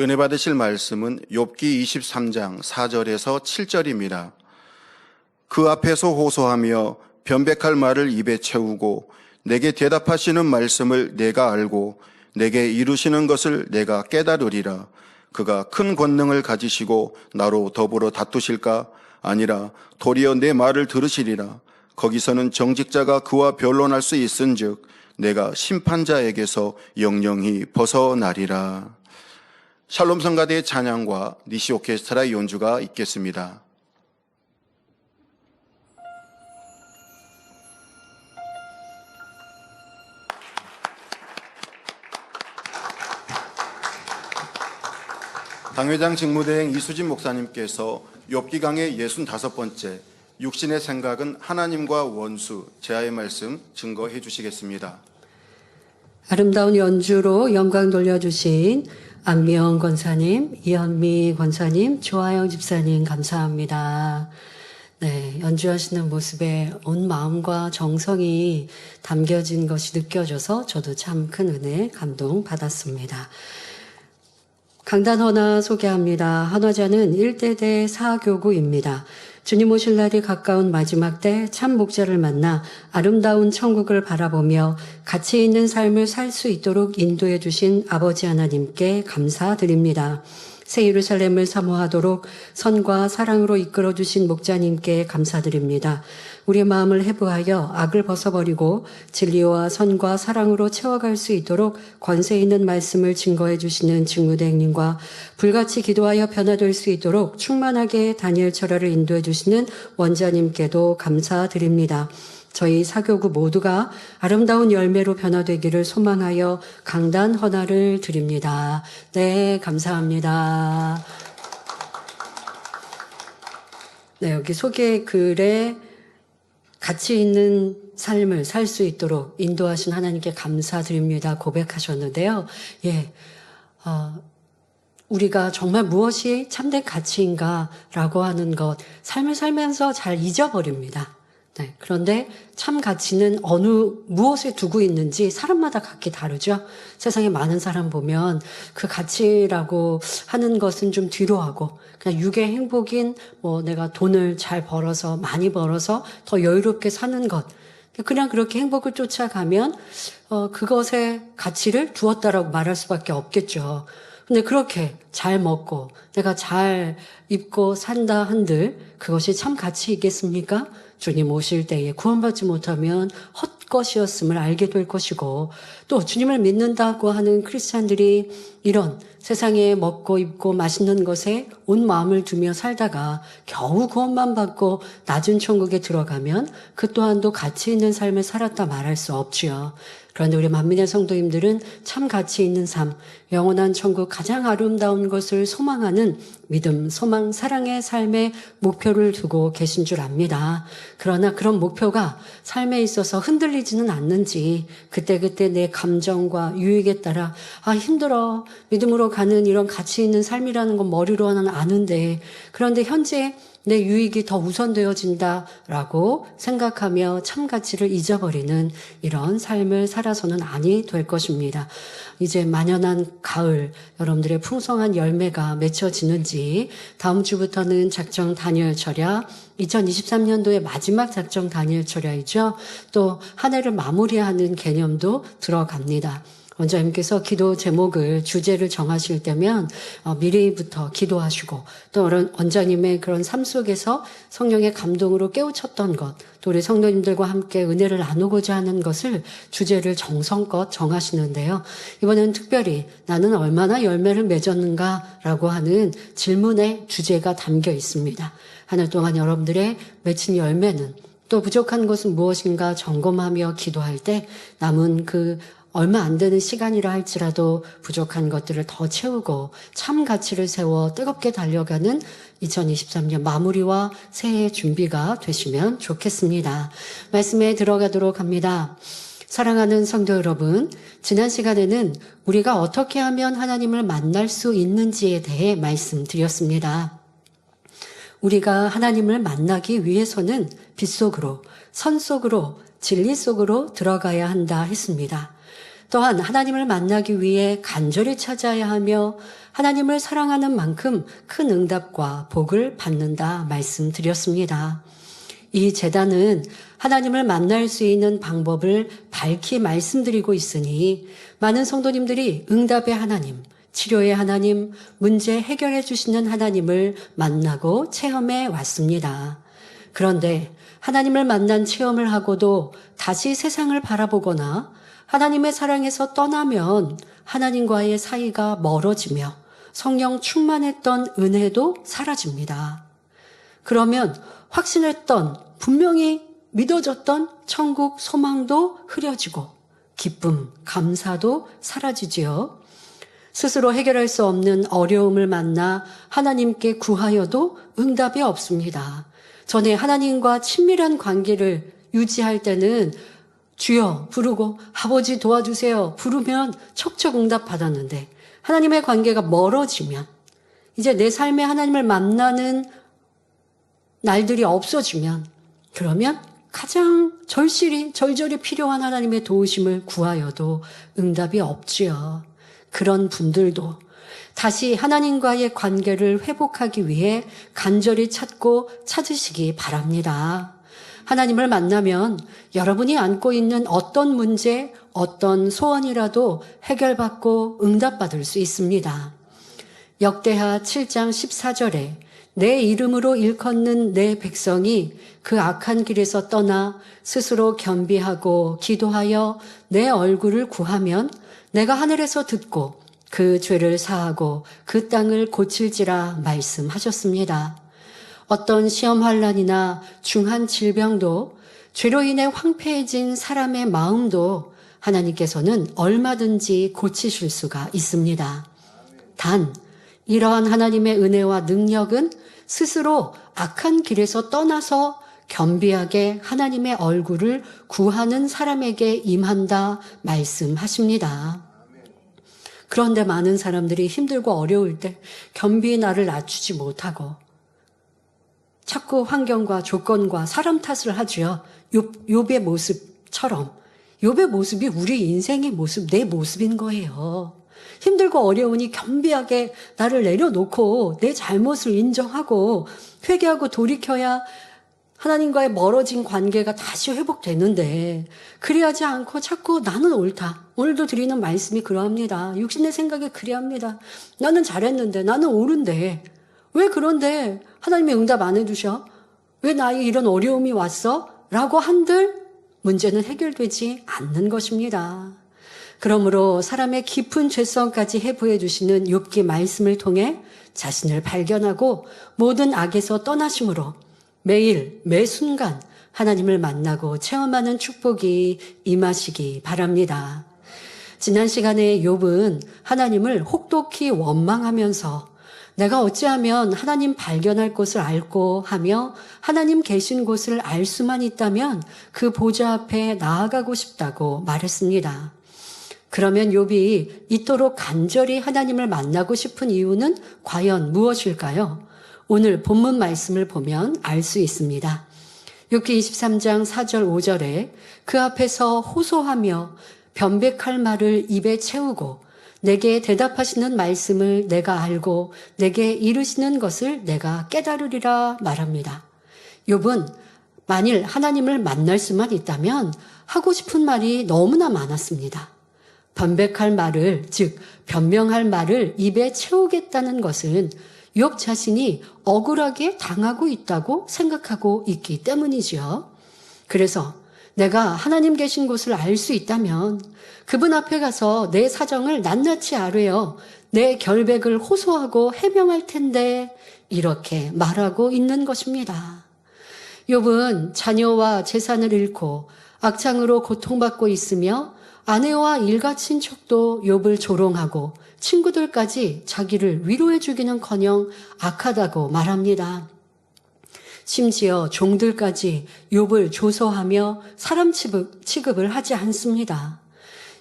은혜 받으실 말씀은 욥기 23장 4절에서 7절입니다. 그 앞에서 호소하며 변백할 말을 입에 채우고 내게 대답하시는 말씀을 내가 알고 내게 이루시는 것을 내가 깨달으리라. 그가 큰 권능을 가지시고 나로 더불어 다투실까? 아니라 도리어 내 말을 들으시리라. 거기서는 정직자가 그와 변론할 수 있은즉 내가 심판자에게서 영영히 벗어나리라. 샬롬 성가대의 찬양과 니시 오케스트라의 연주가 있겠습니다. 당회장 직무대행 이수진 목사님께서 욥기 강의 65번째 육신의 생각은 하나님과 원수 제하의 말씀 증거해 주시겠습니다. 아름다운 연주로 영광 돌려주신 안미영 권사님, 이현미 권사님, 조아영 집사님 감사합니다. 네, 연주하시는 모습에 온 마음과 정성이 담겨진 것이 느껴져서 저도 참 큰 은혜, 감동 받았습니다. 강단 헌화 소개합니다. 헌화자는 1대대 사교구입니다. 주님 오실 날이 가까운 마지막 때 참 목자를 만나 아름다운 천국을 바라보며 가치 있는 삶을 살 수 있도록 인도해 주신 아버지 하나님께 감사드립니다. 새 예루살렘을 사모하도록 선과 사랑으로 이끌어 주신 목자님께 감사드립니다. 우리의 마음을 해부하여 악을 벗어버리고 진리와 선과 사랑으로 채워갈 수 있도록 권세 있는 말씀을 증거해 주시는 직무대행님과 불같이 기도하여 변화될 수 있도록 충만하게 다니엘 철학을 인도해 주시는 원자님께도 감사드립니다. 저희 사교구 모두가 아름다운 열매로 변화되기를 소망하여 강단 헌화를 드립니다. 네, 감사합니다. 네, 여기 소개 글에 가치 있는 삶을 살 수 있도록 인도하신 하나님께 감사드립니다. 고백하셨는데요. 우리가 정말 무엇이 참된 가치인가라고 하는 것, 삶을 살면서 잘 잊어버립니다. 네, 그런데 참 가치는 무엇에 두고 있는지 사람마다 각기 다르죠. 세상에 많은 사람 보면 그 가치라고 하는 것은 좀 뒤로 하고 그냥 육의 행복인 내가 돈을 잘 벌어서 많이 벌어서 더 여유롭게 사는 것, 그냥 그렇게 행복을 쫓아가면 그것에 가치를 두었다라고 말할 수밖에 없겠죠. 근데 그렇게 잘 먹고 내가 잘 입고 산다 한들 그것이 참 가치이겠습니까? 주님 오실 때에 구원받지 못하면 헛것이었음을 알게 될 것이고, 또 주님을 믿는다고 하는 크리스찬들이 이런 세상에 먹고 입고 맛있는 것에 온 마음을 두며 살다가 겨우 구원만 받고 낮은 천국에 들어가면 그 또한도 가치 있는 삶을 살았다 말할 수 없지요. 그런데 우리 만민의 성도님들은 참 가치 있는 삶, 영원한 천국 가장 아름다운 것을 소망하는 믿음, 소망, 사랑의 삶의 목표를 두고 계신 줄 압니다. 그러나 그런 목표가 삶에 있어서 흔들리지는 않는지 그때그때 내 감정과 유익에 따라 힘들어, 믿음으로 가는 이런 가치 있는 삶이라는 건 머리로는 아는데, 그런데 현재 내 유익이 더 우선되어진다라고 생각하며 참 가치를 잊어버리는 이런 삶을 살아서는 아니 될 것입니다. 이제 만연한 가을, 여러분들의 풍성한 열매가 맺혀지는지, 다음 주부터는 작정 다니엘 철야, 2023년도의 마지막 작정 다니엘 철야이죠. 또 한 해를 마무리하는 개념도 들어갑니다. 원장님께서 기도 제목을, 주제를 정하실 때면 미리부터 기도하시고, 또 원장님의 그런 삶 속에서 성령의 감동으로 깨우쳤던 것, 또 우리 성도님들과 함께 은혜를 나누고자 하는 것을 주제를 정성껏 정하시는데요. 이번에는 특별히 나는 얼마나 열매를 맺었는가라고 하는 질문의 주제가 담겨 있습니다. 한 해 동안 여러분들의 맺힌 열매는, 또 부족한 것은 무엇인가 점검하며 기도할 때 남은 그 얼마 안 되는 시간이라 할지라도 부족한 것들을 더 채우고 참 가치를 세워 뜨겁게 달려가는 2023년 마무리와 새해 준비가 되시면 좋겠습니다. 말씀에 들어가도록 합니다. 사랑하는 성도 여러분, 지난 시간에는 우리가 어떻게 하면 하나님을 만날 수 있는지에 대해 말씀드렸습니다. 우리가 하나님을 만나기 위해서는 빛 속으로, 선 속으로, 진리 속으로 들어가야 한다 했습니다. 또한 하나님을 만나기 위해 간절히 찾아야 하며 하나님을 사랑하는 만큼 큰 응답과 복을 받는다 말씀드렸습니다. 이 제단은 하나님을 만날 수 있는 방법을 밝히 말씀드리고 있으니 많은 성도님들이 응답의 하나님, 치료의 하나님, 문제 해결해 주시는 하나님을 만나고 체험해 왔습니다. 그런데 하나님을 만난 체험을 하고도 다시 세상을 바라보거나 하나님의 사랑에서 떠나면 하나님과의 사이가 멀어지며 성령 충만했던 은혜도 사라집니다. 그러면 확신했던, 분명히 믿어졌던 천국 소망도 흐려지고 기쁨, 감사도 사라지지요. 스스로 해결할 수 없는 어려움을 만나 하나님께 구하여도 응답이 없습니다. 전에 하나님과 친밀한 관계를 유지할 때는 주여 부르고 아버지 도와주세요 부르면 척척 응답 받았는데 하나님의 관계가 멀어지면 이제 내 삶에 하나님을 만나는 날들이 없어지면 그러면 가장 절절히 필요한 하나님의 도우심을 구하여도 응답이 없지요. 그런 분들도 다시 하나님과의 관계를 회복하기 위해 간절히 찾으시기 바랍니다. 하나님을 만나면 여러분이 안고 있는 어떤 문제, 어떤 소원이라도 해결받고 응답받을 수 있습니다. 역대하 7장 14절에 내 이름으로 일컫는 내 백성이 그 악한 길에서 떠나 스스로 겸비하고 기도하여 내 얼굴을 구하면 내가 하늘에서 듣고 그 죄를 사하고 그 땅을 고칠지라 말씀하셨습니다. 어떤 시험 환난이나 중한 질병도 죄로 인해 황폐해진 사람의 마음도 하나님께서는 얼마든지 고치실 수가 있습니다. 단 이러한 하나님의 은혜와 능력은 스스로 악한 길에서 떠나서 겸비하게 하나님의 얼굴을 구하는 사람에게 임한다 말씀하십니다. 그런데 많은 사람들이 힘들고 어려울 때 겸비히 나를 낮추지 못하고 자꾸 환경과 조건과 사람 탓을 하죠. 욥의 모습처럼. 욥의 모습이 우리 인생의 모습, 내 모습인 거예요. 힘들고 어려우니 겸비하게 나를 내려놓고 내 잘못을 인정하고 회개하고 돌이켜야 하나님과의 멀어진 관계가 다시 회복되는데 그리하지 않고 자꾸 나는 옳다. 오늘도 드리는 말씀이 그러합니다. 육신의 생각이 그리합니다. 나는 잘했는데 나는 옳은데 왜 그런데 하나님이 응답 안 해주셔? 왜 나에게 이런 어려움이 왔어? 라고 한들 문제는 해결되지 않는 것입니다. 그러므로 사람의 깊은 죄성까지 해부해 주시는 욥기 말씀을 통해 자신을 발견하고 모든 악에서 떠나심으로 매일 매 순간 하나님을 만나고 체험하는 축복이 임하시기 바랍니다. 지난 시간에 욥은 하나님을 혹독히 원망하면서 내가 어찌하면 하나님 발견할 곳을 알고 하며 하나님 계신 곳을 알 수만 있다면 그 보좌 앞에 나아가고 싶다고 말했습니다. 그러면 욥이 이토록 간절히 하나님을 만나고 싶은 이유는 과연 무엇일까요? 오늘 본문 말씀을 보면 알 수 있습니다. 욥기 23장 4절 5절에 그 앞에서 호소하며 변백할 말을 입에 채우고 내게 대답하시는 말씀을 내가 알고 내게 이르시는 것을 내가 깨달으리라 말합니다. 욥은 만일 하나님을 만날 수만 있다면 하고 싶은 말이 너무나 많았습니다. 변백할 말을, 즉 변명할 말을 입에 채우겠다는 것은 욥 자신이 억울하게 당하고 있다고 생각하고 있기 때문이지요. 그래서 내가 하나님 계신 곳을 알 수 있다면 그분 앞에 가서 내 사정을 낱낱이 아뢰어 내 결백을 호소하고 해명할 텐데 이렇게 말하고 있는 것입니다. 욥은 자녀와 재산을 잃고 악창으로 고통받고 있으며 아내와 일가 친척도 욥을 조롱하고 친구들까지 자기를 위로해 주기는커녕 악하다고 말합니다. 심지어 종들까지 욥을 조소하며 사람 취급을 하지 않습니다.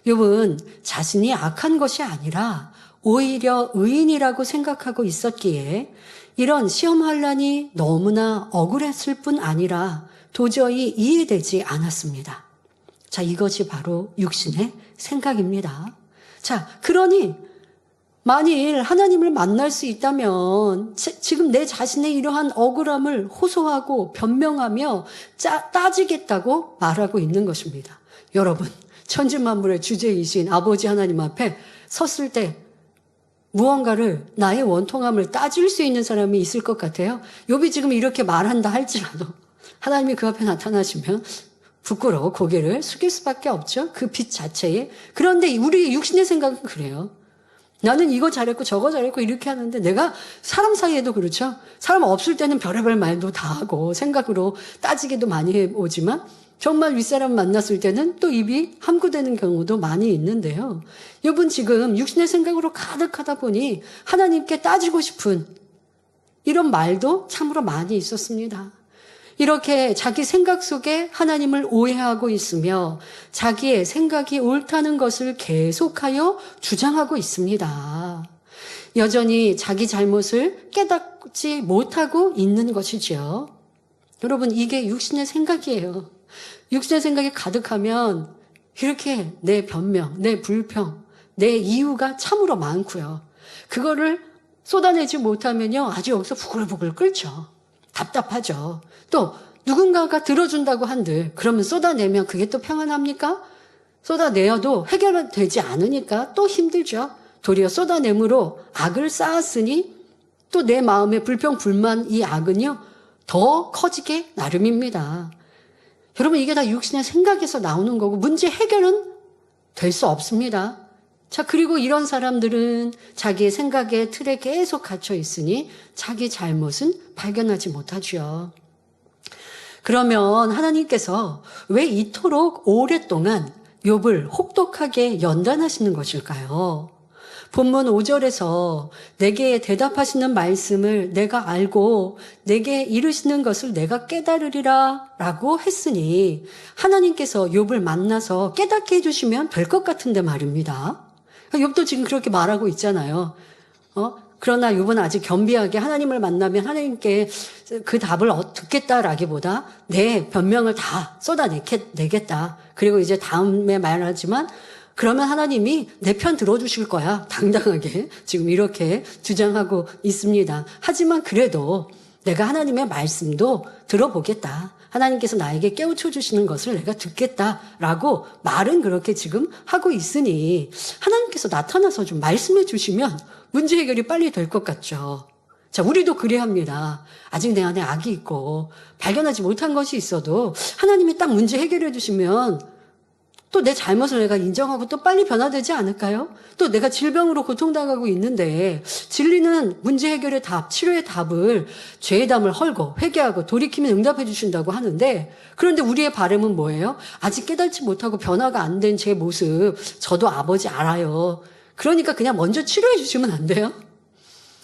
욥은 자신이 악한 것이 아니라 오히려 의인이라고 생각하고 있었기에 이런 시험 환난이 너무나 억울했을 뿐 아니라 도저히 이해되지 않았습니다. 자, 이것이 바로 육신의 생각입니다. 자, 그러니 만일 하나님을 만날 수 있다면 지금 내 자신의 이러한 억울함을 호소하고 변명하며 따지겠다고 말하고 있는 것입니다. 여러분, 천지만물의 주제이신 아버지 하나님 앞에 섰을 때 무언가를 나의 원통함을 따질 수 있는 사람이 있을 것 같아요. 욥이 지금 이렇게 말한다 할지라도 하나님이 그 앞에 나타나시면 부끄러워 고개를 숙일 수밖에 없죠. 그 빛 자체에. 그런데 우리 육신의 생각은 그래요. 나는 이거 잘했고 저거 잘했고 이렇게 하는데 내가 사람 사이에도 그렇죠. 사람 없을 때는 별의별 말도 다 하고 생각으로 따지기도 많이 해오지만 정말 윗사람 만났을 때는 또 입이 함구되는 경우도 많이 있는데요. 욥은 지금 육신의 생각으로 가득하다 보니 하나님께 따지고 싶은 이런 말도 참으로 많이 있었습니다. 이렇게 자기 생각 속에 하나님을 오해하고 있으며 자기의 생각이 옳다는 것을 계속하여 주장하고 있습니다. 여전히 자기 잘못을 깨닫지 못하고 있는 것이죠. 여러분, 이게 육신의 생각이에요. 육신의 생각이 가득하면 이렇게 내 변명, 내 불평, 내 이유가 참으로 많고요. 그거를 쏟아내지 못하면요, 아주 여기서 부글부글 끓죠. 답답하죠. 또 누군가가 들어준다고 한들 그러면 쏟아내면 그게 또 평안합니까? 쏟아내어도 해결되지 않으니까 또 힘들죠. 도리어 쏟아냄으로 악을 쌓았으니 또 내 마음의 불평, 불만, 이 악은요 더 커지게 나름입니다. 여러분, 이게 다 육신의 생각에서 나오는 거고 문제 해결은 될 수 없습니다. 자, 그리고 이런 사람들은 자기의 생각의 틀에 계속 갇혀 있으니 자기 잘못은 발견하지 못하죠. 그러면 하나님께서 왜 이토록 오랫동안 욥을 혹독하게 연단하시는 것일까요? 본문 5절에서 내게 대답하시는 말씀을 내가 알고 내게 이르시는 것을 내가 깨달으리라 라고 했으니 하나님께서 욥을 만나서 깨닫게 해주시면 될 것 같은데 말입니다. 욥도 지금 그렇게 말하고 있잖아요. 그러나 욥은 아직 겸비하게 하나님을 만나면 하나님께 그 답을 듣겠다라기보다 내 변명을 다 쏟아내겠다. 그리고 이제 다음에 말하지만 그러면 하나님이 내 편 들어주실 거야. 당당하게 지금 이렇게 주장하고 있습니다. 하지만 그래도 내가 하나님의 말씀도 들어보겠다. 하나님께서 나에게 깨우쳐 주시는 것을 내가 듣겠다라고 말은 그렇게 지금 하고 있으니 하나님께서 나타나서 좀 말씀해 주시면 문제 해결이 빨리 될 것 같죠. 자, 우리도 그래야 합니다. 아직 내 안에 악이 있고 발견하지 못한 것이 있어도 하나님이 딱 문제 해결해 주시면 또 내 잘못을 내가 인정하고 또 빨리 변화되지 않을까요? 또 내가 질병으로 고통당하고 있는데 진리는 문제 해결의 답, 치료의 답을 죄의 담을 헐고 회개하고 돌이키면 응답해 주신다고 하는데 그런데 우리의 바람은 뭐예요? 아직 깨닫지 못하고 변화가 안 된 제 모습 저도 아버지 알아요. 그러니까 그냥 먼저 치료해 주시면 안 돼요?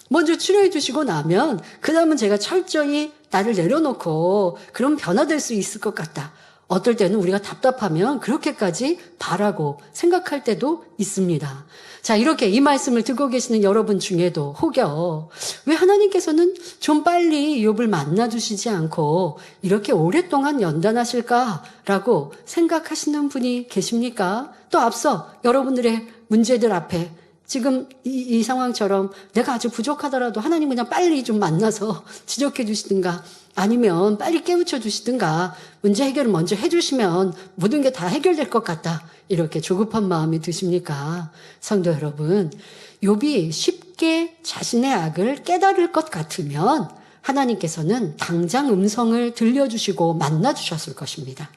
먼저 치료해 주시고 나면 그 다음은 제가 철저히 나를 내려놓고 그럼 변화될 수 있을 것 같다. 어떨 때는 우리가 답답하면 그렇게까지 바라고 생각할 때도 있습니다. 자, 이렇게 이 말씀을 듣고 계시는 여러분 중에도 혹여 왜 하나님께서는 좀 빨리 욥을 만나주시지 않고 이렇게 오랫동안 연단하실까라고 생각하시는 분이 계십니까? 또 앞서 여러분들의 문제들 앞에 지금 이 상황처럼 내가 아주 부족하더라도 하나님 그냥 빨리 좀 만나서 지적해 주시든가 아니면 빨리 깨우쳐 주시든가 문제 해결을 먼저 해주시면 모든 게 다 해결될 것 같다. 이렇게 조급한 마음이 드십니까? 성도 여러분, 욥이 쉽게 자신의 악을 깨달을 것 같으면 하나님께서는 당장 음성을 들려주시고 만나주셨을 것입니다.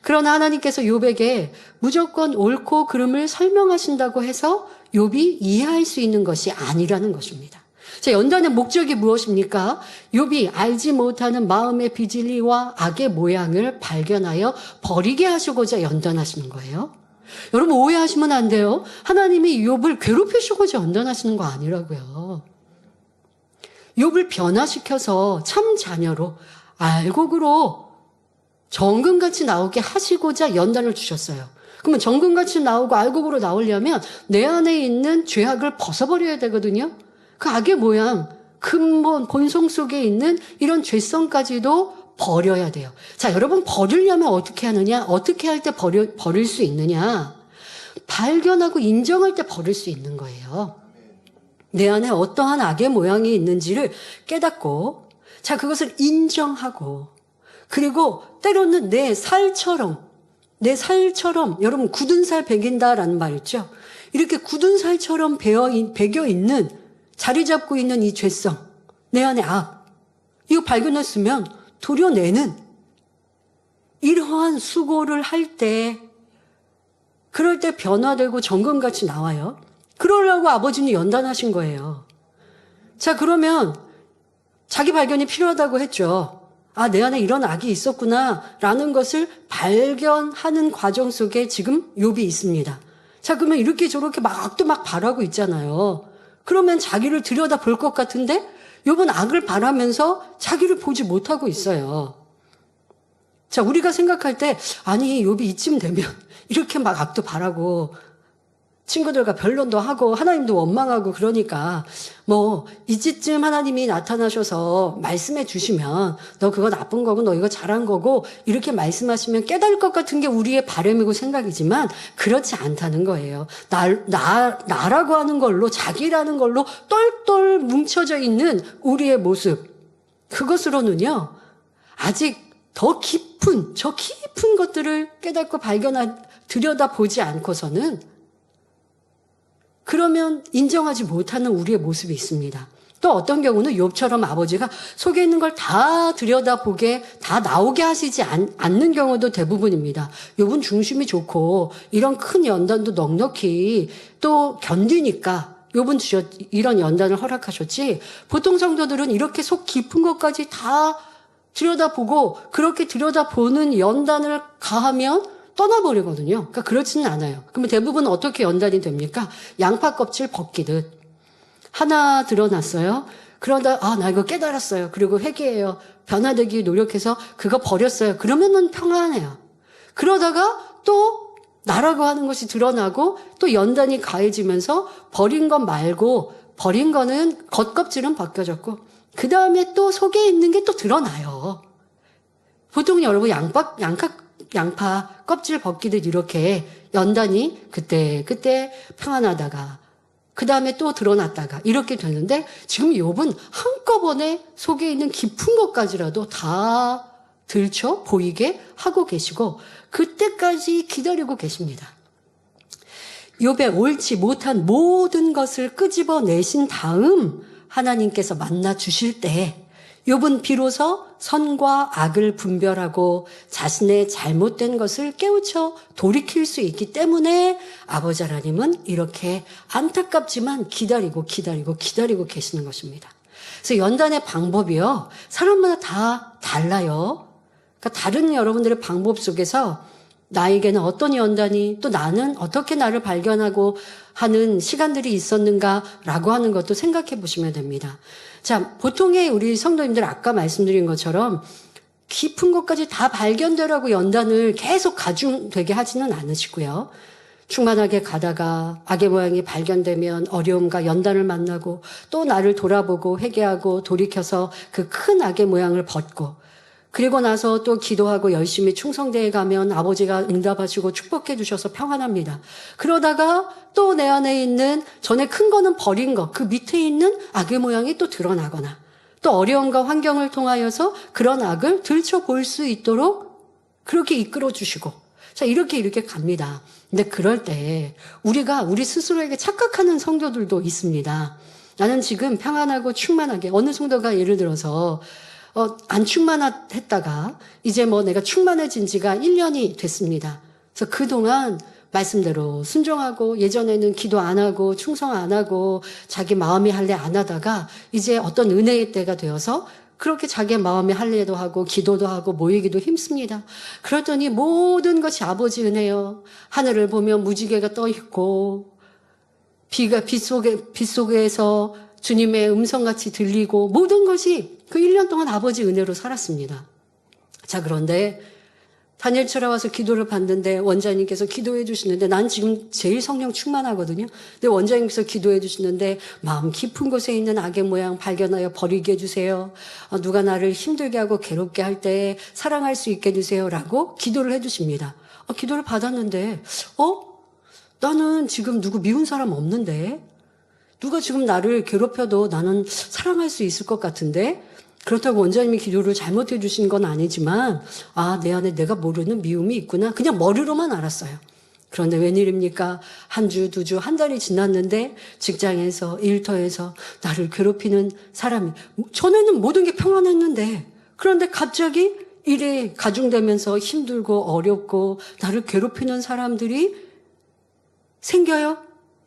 그러나 하나님께서 욥에게 무조건 옳고 그름을 설명하신다고 해서 욥이 이해할 수 있는 것이 아니라는 것입니다. 자, 연단의 목적이 무엇입니까? 욥이 알지 못하는 마음의 비질리와 악의 모양을 발견하여 버리게 하시고자 연단하시는 거예요. 여러분 오해하시면 안 돼요. 하나님이 욥을 괴롭히시고자 연단하시는 거 아니라고요. 욥을 변화시켜서 참 자녀로 알곡으로 정금같이 나오게 하시고자 연단을 주셨어요. 그러면 정금같이 나오고 알곡으로 나오려면 내 안에 있는 죄악을 벗어버려야 되거든요. 그 악의 모양, 근본, 본성 속에 있는 이런 죄성까지도 버려야 돼요. 자, 여러분 버리려면 어떻게 하느냐? 어떻게 할 때 버릴 수 있느냐? 발견하고 인정할 때 버릴 수 있는 거예요. 내 안에 어떠한 악의 모양이 있는지를 깨닫고, 자, 그것을 인정하고, 그리고 때로는 내 살처럼, 여러분 굳은 살 배긴다라는 말 있죠? 이렇게 굳은 살처럼 배겨 있는, 자리 잡고 있는 이 죄성, 내 안에 악, 이거 발견했으면 도려내는 이러한 수고를 할 때, 그럴 때 변화되고 정금같이 나와요. 그러려고 아버지는 연단하신 거예요. 자, 그러면 자기 발견이 필요하다고 했죠. 아, 내 안에 이런 악이 있었구나 라는 것을 발견하는 과정 속에 지금 욥이 있습니다. 자, 그러면 이렇게 저렇게 막 악도 막 바라고 있잖아요. 그러면 자기를 들여다볼 것 같은데 욥은 악을 바라면서 자기를 보지 못하고 있어요. 자, 우리가 생각할 때 아니 욥이 이쯤 되면 이렇게 막 악도 바라고 친구들과 변론도 하고 하나님도 원망하고 그러니까 뭐 이제쯤 하나님이 나타나셔서 말씀해 주시면 너 그거 나쁜 거고 너 이거 잘한 거고 이렇게 말씀하시면 깨달을 것 같은 게 우리의 바람이고 생각이지만 그렇지 않다는 거예요. 나라고 하는 걸로 자기라는 걸로 똘똘 뭉쳐져 있는 우리의 모습, 그것으로는요 아직 더 깊은 것들을 깨닫고 들여다보지 않고서는 그러면 인정하지 못하는 우리의 모습이 있습니다. 또 어떤 경우는 욥처럼 아버지가 속에 있는 걸 다 들여다보게, 다 나오게 하시지 않는 경우도 대부분입니다. 욥은 중심이 좋고 이런 큰 연단도 넉넉히 또 견디니까 욥은 이런 연단을 허락하셨지, 보통 성도들은 이렇게 속 깊은 것까지 다 들여다보고 그렇게 들여다보는 연단을 가하면 떠나버리거든요. 그러니까 그렇지는 않아요. 그러면 대부분 어떻게 연단이 됩니까? 양파 껍질 벗기듯. 하나 드러났어요. 그러다 나 이거 깨달았어요. 그리고 회개해요. 변화되기 노력해서 그거 버렸어요. 그러면은 평안해요. 그러다가 또 나라고 하는 것이 드러나고 또 연단이 가해지면서 버린 것 말고, 버린 거는 겉껍질은 벗겨졌고 그 다음에 또 속에 있는 게 또 드러나요. 보통 여러분 양파 껍질 벗기듯 이렇게 연단이 그때 평안하다가 그 다음에 또 드러났다가 이렇게 되는데, 지금 욥은 한꺼번에 속에 있는 깊은 것까지라도 다 들춰 보이게 하고 계시고 그때까지 기다리고 계십니다. 욥의 옳지 못한 모든 것을 끄집어내신 다음 하나님께서 만나 주실 때 욥은 비로소 선과 악을 분별하고 자신의 잘못된 것을 깨우쳐 돌이킬 수 있기 때문에 아버지 하나님은 이렇게 안타깝지만 기다리고 계시는 것입니다. 그래서 연단의 방법이요, 사람마다 다 달라요. 그러니까 다른 여러분들의 방법 속에서 나에게는 어떤 연단이, 또 나는 어떻게 나를 발견하고 하는 시간들이 있었는가라고 하는 것도 생각해 보시면 됩니다. 자, 보통의 우리 성도님들 아까 말씀드린 것처럼 깊은 것까지 다 발견되라고 연단을 계속 가중되게 하지는 않으시고요. 충만하게 가다가 악의 모양이 발견되면 어려움과 연단을 만나고 또 나를 돌아보고 회개하고 돌이켜서 그 큰 악의 모양을 벗고, 그리고 나서 또 기도하고 열심히 충성대에 가면 아버지가 응답하시고 축복해 주셔서 평안합니다. 그러다가 또 내 안에 있는 전에 큰 거는 버린 거, 그 밑에 있는 악의 모양이 또 드러나거나 또 어려움과 환경을 통하여서 그런 악을 들춰볼 수 있도록 그렇게 이끌어 주시고, 자, 이렇게 갑니다. 근데 그럴 때 우리 스스로에게 착각하는 성도들도 있습니다. 나는 지금 평안하고 충만하게, 어느 성도가 예를 들어서 안 충만했다가 이제 내가 충만해진 지가 1년이 됐습니다. 그래서 그동안 말씀대로 순종하고 예전에는 기도 안 하고 충성 안 하고 자기 마음이 할래 안 하다가 이제 어떤 은혜의 때가 되어서 그렇게 자기 마음이 할래도 하고 기도도 하고 모이기도 힘씁니다. 그랬더니 모든 것이 아버지 은혜요. 하늘을 보면 무지개가 떠 있고 빛 속에서 주님의 음성같이 들리고 모든 것이 그 1년 동안 아버지 은혜로 살았습니다. 자, 그런데 다니엘처럼 와서 기도를 받는데 원장님께서 기도해 주시는데 난 지금 제일 성령 충만하거든요. 근데 원장님께서 기도해 주시는데 마음 깊은 곳에 있는 악의 모양 발견하여 버리게 해주세요. 누가 나를 힘들게 하고 괴롭게 할 때 사랑할 수 있게 해주세요라고 기도를 해 주십니다. 기도를 받았는데 나는 지금 누구 미운 사람 없는데 누가 지금 나를 괴롭혀도 나는 사랑할 수 있을 것 같은데 그렇다고 원장님이 기도를 잘못해 주신 건 아니지만 내 안에 내가 모르는 미움이 있구나. 그냥 머리로만 알았어요. 그런데 웬일입니까? 한 주, 두 주, 한 달이 지났는데 직장에서 일터에서 나를 괴롭히는 사람이 전에는 모든 게 평안했는데 그런데 갑자기 일이 가중되면서 힘들고 어렵고 나를 괴롭히는 사람들이 생겨요.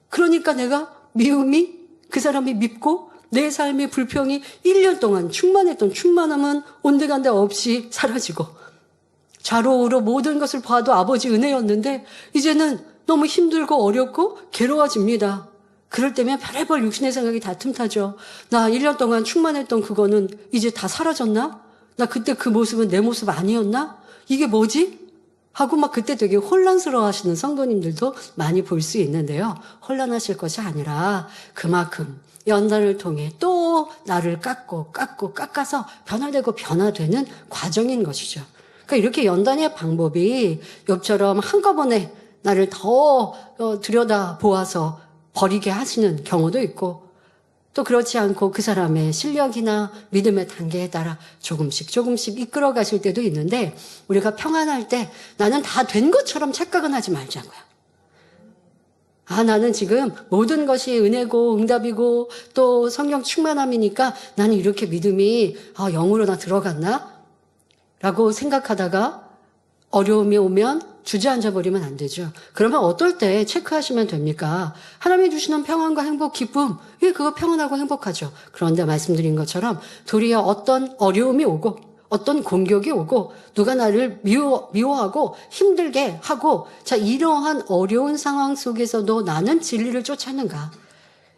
그러니까 내가 미움이 그 사람이 밉고 내 삶의 불평이 1년 동안 충만했던 충만함은 온데간데 없이 사라지고 좌로우로 모든 것을 봐도 아버지 은혜였는데 이제는 너무 힘들고 어렵고 괴로워집니다. 그럴 때면 별의별 육신의 생각이 다 틈타죠. 나 1년 동안 충만했던 그거는 이제 다 사라졌나? 나 그때 그 모습은 내 모습 아니었나? 이게 뭐지? 하고 막 그때 되게 혼란스러워 하시는 성도님들도 많이 볼 수 있는데요. 혼란하실 것이 아니라 그만큼 연단을 통해 또 나를 깎아서 변화되는 과정인 것이죠. 그러니까 이렇게 연단의 방법이 욥처럼 한꺼번에 나를 더 들여다 보아서 버리게 하시는 경우도 있고 또 그렇지 않고 그 사람의 실력이나 믿음의 단계에 따라 조금씩 이끌어 가실 때도 있는데 우리가 평안할 때 나는 다 된 것처럼 착각은 하지 말자고요. 나는 지금 모든 것이 은혜고 응답이고 또 성령 충만함이니까 나는 이렇게 믿음이 영으로 나 들어갔나? 라고 생각하다가 어려움이 오면 주저앉아 버리면 안 되죠. 그러면 어떨 때 체크하시면 됩니까? 하나님이 주시는 평안과 행복, 기쁨, 그거 평안하고 행복하죠. 그런데 말씀드린 것처럼 도리어 어떤 어려움이 오고 어떤 공격이 오고 누가 나를 미워하고 힘들게 하고 이러한 어려운 상황 속에서도 나는 진리를 쫓았는가?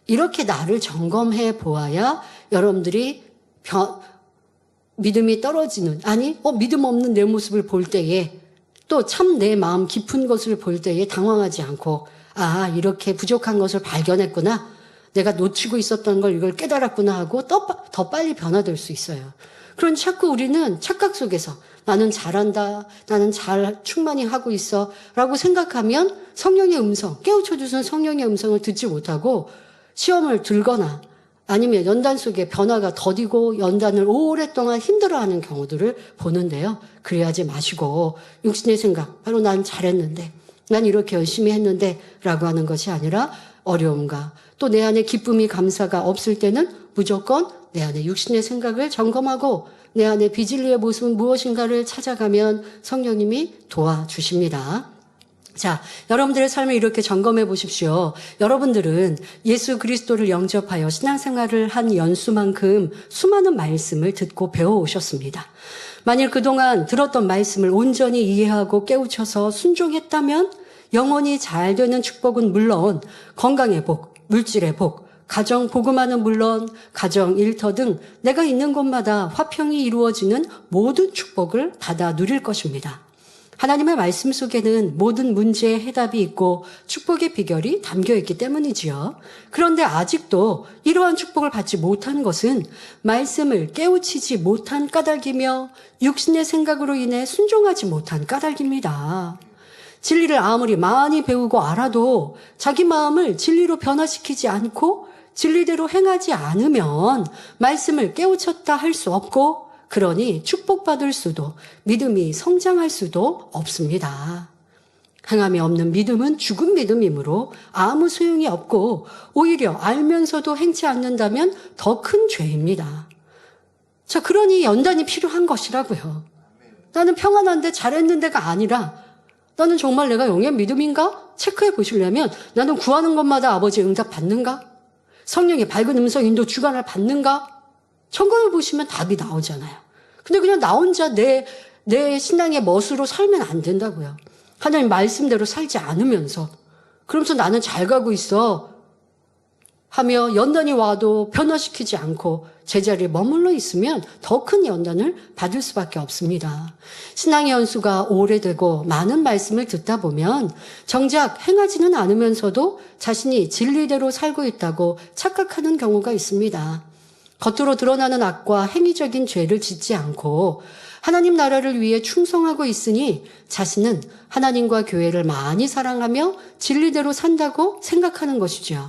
이렇게 나를 점검해 보아야 여러분들이 믿음이 떨어지는 믿음 없는 내 모습을 볼 때에 또 참 내 마음 깊은 것을 볼 때에 당황하지 않고 이렇게 부족한 것을 발견했구나. 내가 놓치고 있었던 걸 이걸 깨달았구나 하고 더 빨리 변화될 수 있어요. 그런데 자꾸 우리는 착각 속에서 나는 잘한다, 나는 잘 충만히 하고 있어 라고 생각하면 성령의 음성, 깨우쳐주신 성령의 음성을 듣지 못하고 시험을 들거나 아니면 연단 속에 변화가 더디고 연단을 오랫동안 힘들어하는 경우들을 보는데요. 그래야지 마시고 육신의 생각, 바로 난 잘했는데, 난 이렇게 열심히 했는데 라고 하는 것이 아니라 어려움과 또 내 안에 기쁨이 감사가 없을 때는 무조건 내 안에 육신의 생각을 점검하고 내 안에 비진리의 모습은 무엇인가를 찾아가면 성령님이 도와주십니다. 여러분들의 삶을 이렇게 점검해 보십시오. 여러분들은 예수 그리스도를 영접하여 신앙생활을 한 연수만큼 수많은 말씀을 듣고 배워오셨습니다. 만일 그동안 들었던 말씀을 온전히 이해하고 깨우쳐서 순종했다면 영원히 잘 되는 축복은 물론 건강의 복, 물질의 복, 가정 복음화는 물론 가정 일터 등 내가 있는 곳마다 화평이 이루어지는 모든 축복을 받아 누릴 것입니다. 하나님의 말씀 속에는 모든 문제의 해답이 있고 축복의 비결이 담겨 있기 때문이지요. 그런데 아직도 이러한 축복을 받지 못한 것은 말씀을 깨우치지 못한 까닭이며 육신의 생각으로 인해 순종하지 못한 까닭입니다. 진리를 아무리 많이 배우고 알아도 자기 마음을 진리로 변화시키지 않고 진리대로 행하지 않으면 말씀을 깨우쳤다 할 수 없고 그러니 축복받을 수도 믿음이 성장할 수도 없습니다. 행함이 없는 믿음은 죽은 믿음이므로 아무 소용이 없고 오히려 알면서도 행치 않는다면 더 큰 죄입니다. 그러니 연단이 필요한 것이라고요. 나는 평안한데 잘했는데가 아니라 나는 정말 내가 영의 믿음인가? 체크해 보시려면 나는 구하는 것마다 아버지의 응답 받는가? 성령의 밝은 음성 인도 주관을 받는가? 점검해 보시면 답이 나오잖아요. 근데 그냥 나 혼자 내 신앙의 멋으로 살면 안 된다고요. 하나님 말씀대로 살지 않으면서 그러면서 나는 잘 가고 있어 하며 연단이 와도 변화시키지 않고 제자리에 머물러 있으면 더 큰 연단을 받을 수밖에 없습니다. 신앙의 연수가 오래되고 많은 말씀을 듣다 보면 정작 행하지는 않으면서도 자신이 진리대로 살고 있다고 착각하는 경우가 있습니다. 겉으로 드러나는 악과 행위적인 죄를 짓지 않고 하나님 나라를 위해 충성하고 있으니 자신은 하나님과 교회를 많이 사랑하며 진리대로 산다고 생각하는 것이죠.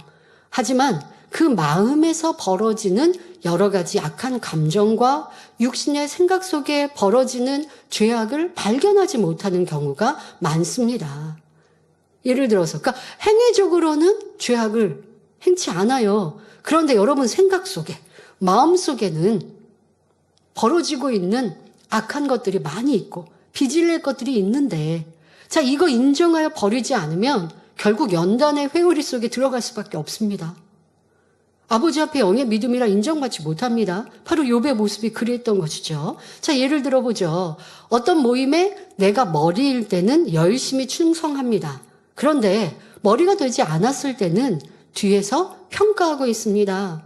하지만 그 마음에서 벌어지는 여러 가지 악한 감정과 육신의 생각 속에 벌어지는 죄악을 발견하지 못하는 경우가 많습니다. 예를 들어서, 그러니까 행위적으로는 죄악을 행치 않아요. 그런데 여러분 생각 속에, 마음 속에는 벌어지고 있는 악한 것들이 많이 있고 빚을 것들이 있는데, 자, 이거 인정하여 버리지 않으면 결국 연단의 회오리 속에 들어갈 수밖에 없습니다. 아버지 앞에 영의 믿음이라 인정받지 못합니다. 바로 욥의 모습이 그랬던 것이죠. 자, 예를 들어보죠. 어떤 모임에 내가 머리일 때는 열심히 충성합니다. 그런데 머리가 되지 않았을 때는 뒤에서 평가하고 있습니다.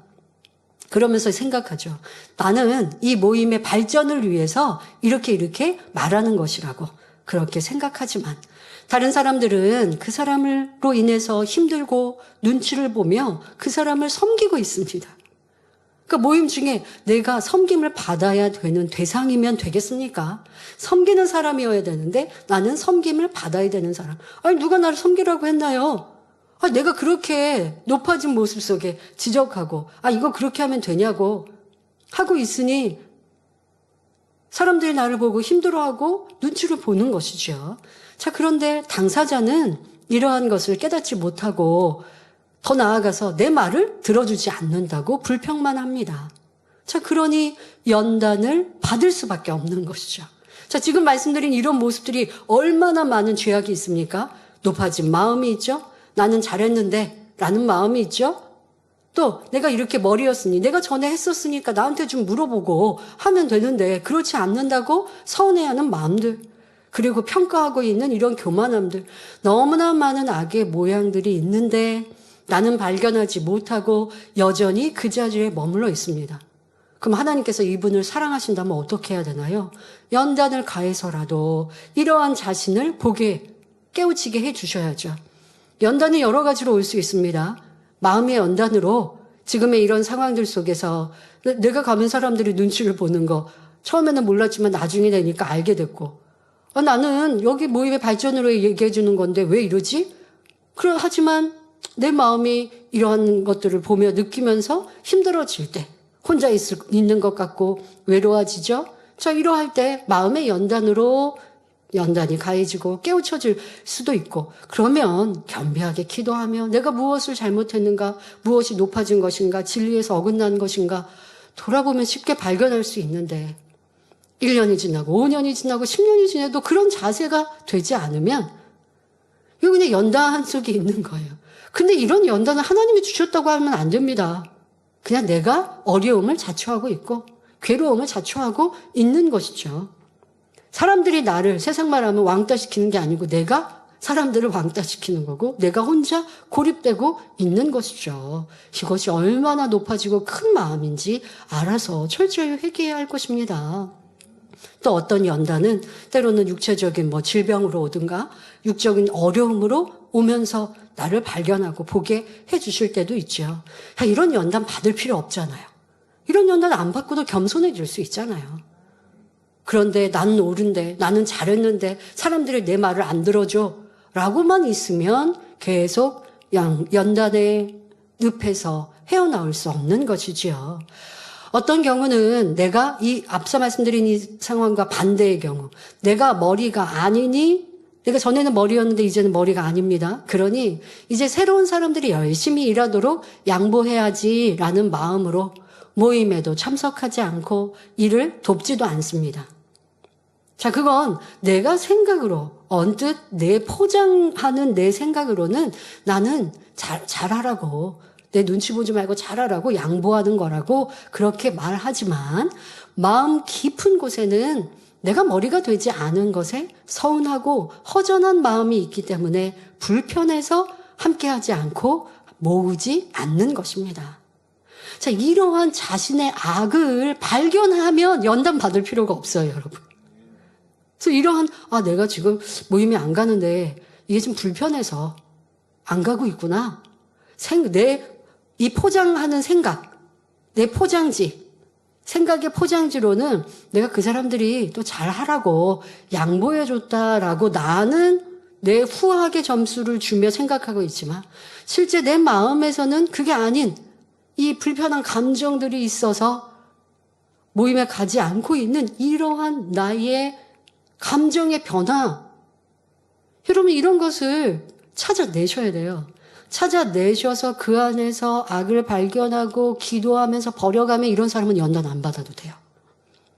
그러면서 생각하죠. 나는 이 모임의 발전을 위해서 이렇게 말하는 것이라고 그렇게 생각하지만 다른 사람들은 그 사람으로 인해서 힘들고 눈치를 보며 그 사람을 섬기고 있습니다. 그러니까 모임 중에 내가 섬김을 받아야 되는 대상이면 되겠습니까? 섬기는 사람이어야 되는데 나는 섬김을 받아야 되는 사람. 아니, 누가 나를 섬기라고 했나요? 내가 그렇게 높아진 모습 속에 지적하고, 이거 그렇게 하면 되냐고 하고 있으니 사람들이 나를 보고 힘들어하고 눈치를 보는 것이죠. 자, 그런데 당사자는 이러한 것을 깨닫지 못하고 더 나아가서 내 말을 들어주지 않는다고 불평만 합니다. 자, 그러니 연단을 받을 수밖에 없는 것이죠. 자, 지금 말씀드린 이런 모습들이 얼마나 많은 죄악이 있습니까? 높아진 마음이 있죠. 나는 잘했는데 라는 마음이 있죠. 또 내가 이렇게 머리였으니 내가 전에 했었으니까 나한테 좀 물어보고 하면 되는데 그렇지 않는다고 서운해하는 마음들, 그리고 평가하고 있는 이런 교만함들, 너무나 많은 악의 모양들이 있는데 나는 발견하지 못하고 여전히 그 자리에 머물러 있습니다. 그럼 하나님께서 이분을 사랑하신다면 어떻게 해야 되나요? 연단을 가해서라도 이러한 자신을 보게 깨우치게 해주셔야죠. 연단은 여러 가지로 올 수 있습니다. 마음의 연단으로 지금의 이런 상황들 속에서 내가 가면 사람들이 눈치를 보는 거 처음에는 몰랐지만 나중에 되니까 알게 됐고, 나는 여기 모임의 발전으로 얘기해 주는 건데 왜 이러지? 하지만 내 마음이 이러한 것들을 보며 느끼면서 힘들어질 때 혼자 있는 것 같고 외로워지죠. 자, 이러할 때 마음의 연단으로 연단이 가해지고 깨우쳐질 수도 있고, 그러면 겸비하게 기도하며 내가 무엇을 잘못했는가, 무엇이 높아진 것인가, 진리에서 어긋난 것인가 돌아보면 쉽게 발견할 수 있는데 1년이 지나고 5년이 지나고 10년이 지나도 그런 자세가 되지 않으면 이거 그냥 연단 속에 있는 거예요. 근데 이런 연단을 하나님이 주셨다고 하면 안 됩니다. 그냥 내가 어려움을 자초하고 있고 괴로움을 자초하고 있는 것이죠. 사람들이 나를 세상 말하면 왕따시키는 게 아니고 내가 사람들을 왕따시키는 거고 내가 혼자 고립되고 있는 것이죠. 이것이 얼마나 높아지고 큰 마음인지 알아서 철저히 회개해야 할 것입니다. 또 어떤 연단은 때로는 육체적인 질병으로 오든가 육적인 어려움으로 오면서 나를 발견하고 보게 해주실 때도 있죠. 이런 연단 받을 필요 없잖아요. 이런 연단 안 받고도 겸손해질 수 있잖아요. 그런데 나는 옳은데, 나는 잘했는데 사람들이 내 말을 안 들어줘 라고만 있으면 계속 연단의 늪에서 헤어나올 수 없는 것이지요. 어떤 경우는 내가 이 앞서 말씀드린 이 상황과 반대의 경우, 내가 머리가 아니니, 내가 전에는 머리였는데 이제는 머리가 아닙니다. 그러니 이제 새로운 사람들이 열심히 일하도록 양보해야지라는 마음으로 모임에도 참석하지 않고 일을 돕지도 않습니다. 자, 그건 내가 생각으로 언뜻 내 포장하는 내 생각으로는 나는 잘하라고, 내 눈치 보지 말고 잘하라고 양보하는 거라고 그렇게 말하지만 마음 깊은 곳에는 내가 머리가 되지 않은 것에 서운하고 허전한 마음이 있기 때문에 불편해서 함께하지 않고 모으지 않는 것입니다. 자, 이러한 자신의 악을 발견하면 연단 받을 필요가 없어요, 여러분. 그래서 이러한, 내가 지금 모임에 안 가는데 이게 좀 불편해서 안 가고 있구나. 이 포장하는 생각, 내 포장지, 생각의 포장지로는 내가 그 사람들이 또 잘하라고 양보해줬다라고 나는 내 후하게 점수를 주며 생각하고 있지만 실제 내 마음에서는 그게 아닌 이 불편한 감정들이 있어서 모임에 가지 않고 있는 이러한 나의 감정의 변화. 여러분, 이런 것을 찾아내셔야 돼요. 찾아내셔서 그 안에서 악을 발견하고 기도하면서 버려가면 이런 사람은 연단 안 받아도 돼요.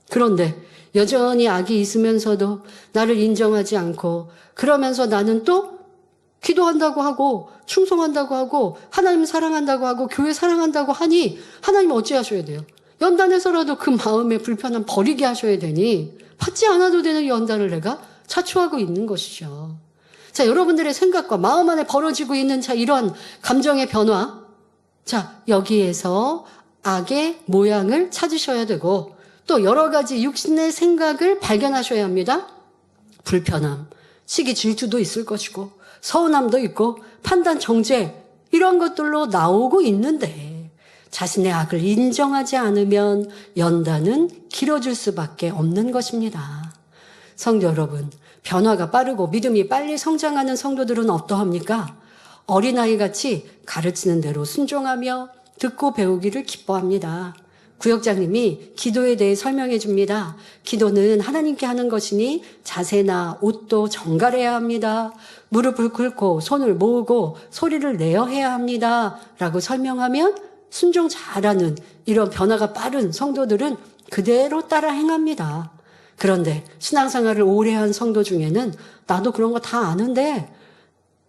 그런데 여전히 악이 있으면서도 나를 인정하지 않고 그러면서 나는 또 기도한다고 하고 충성한다고 하고 하나님 사랑한다고 하고 교회 사랑한다고 하니 하나님은 어찌 하셔야 돼요? 연단해서라도 그 마음의 불편함 버리게 하셔야 되니 받지 않아도 되는 연단을 내가 자초하고 있는 것이죠. 자, 여러분들의 생각과 마음 안에 벌어지고 있는 이러한 감정의 변화. 자, 여기에서 악의 모양을 찾으셔야 되고 또 여러 가지 육신의 생각을 발견하셔야 합니다. 불편함, 시기 질투도 있을 것이고 서운함도 있고 판단 정죄 이런 것들로 나오고 있는데 자신의 악을 인정하지 않으면 연단은 길어질 수밖에 없는 것입니다. 성도 여러분, 변화가 빠르고 믿음이 빨리 성장하는 성도들은 어떠합니까? 어린아이같이 가르치는 대로 순종하며 듣고 배우기를 기뻐합니다. 구역장님이 기도에 대해 설명해 줍니다. 기도는 하나님께 하는 것이니 자세나 옷도 정갈해야 합니다. 무릎을 꿇고 손을 모으고 소리를 내어 해야 합니다. 라고 설명하면 순종 잘하는 이런 변화가 빠른 성도들은 그대로 따라 행합니다. 그런데 신앙생활을 오래 한 성도 중에는 나도 그런 거 다 아는데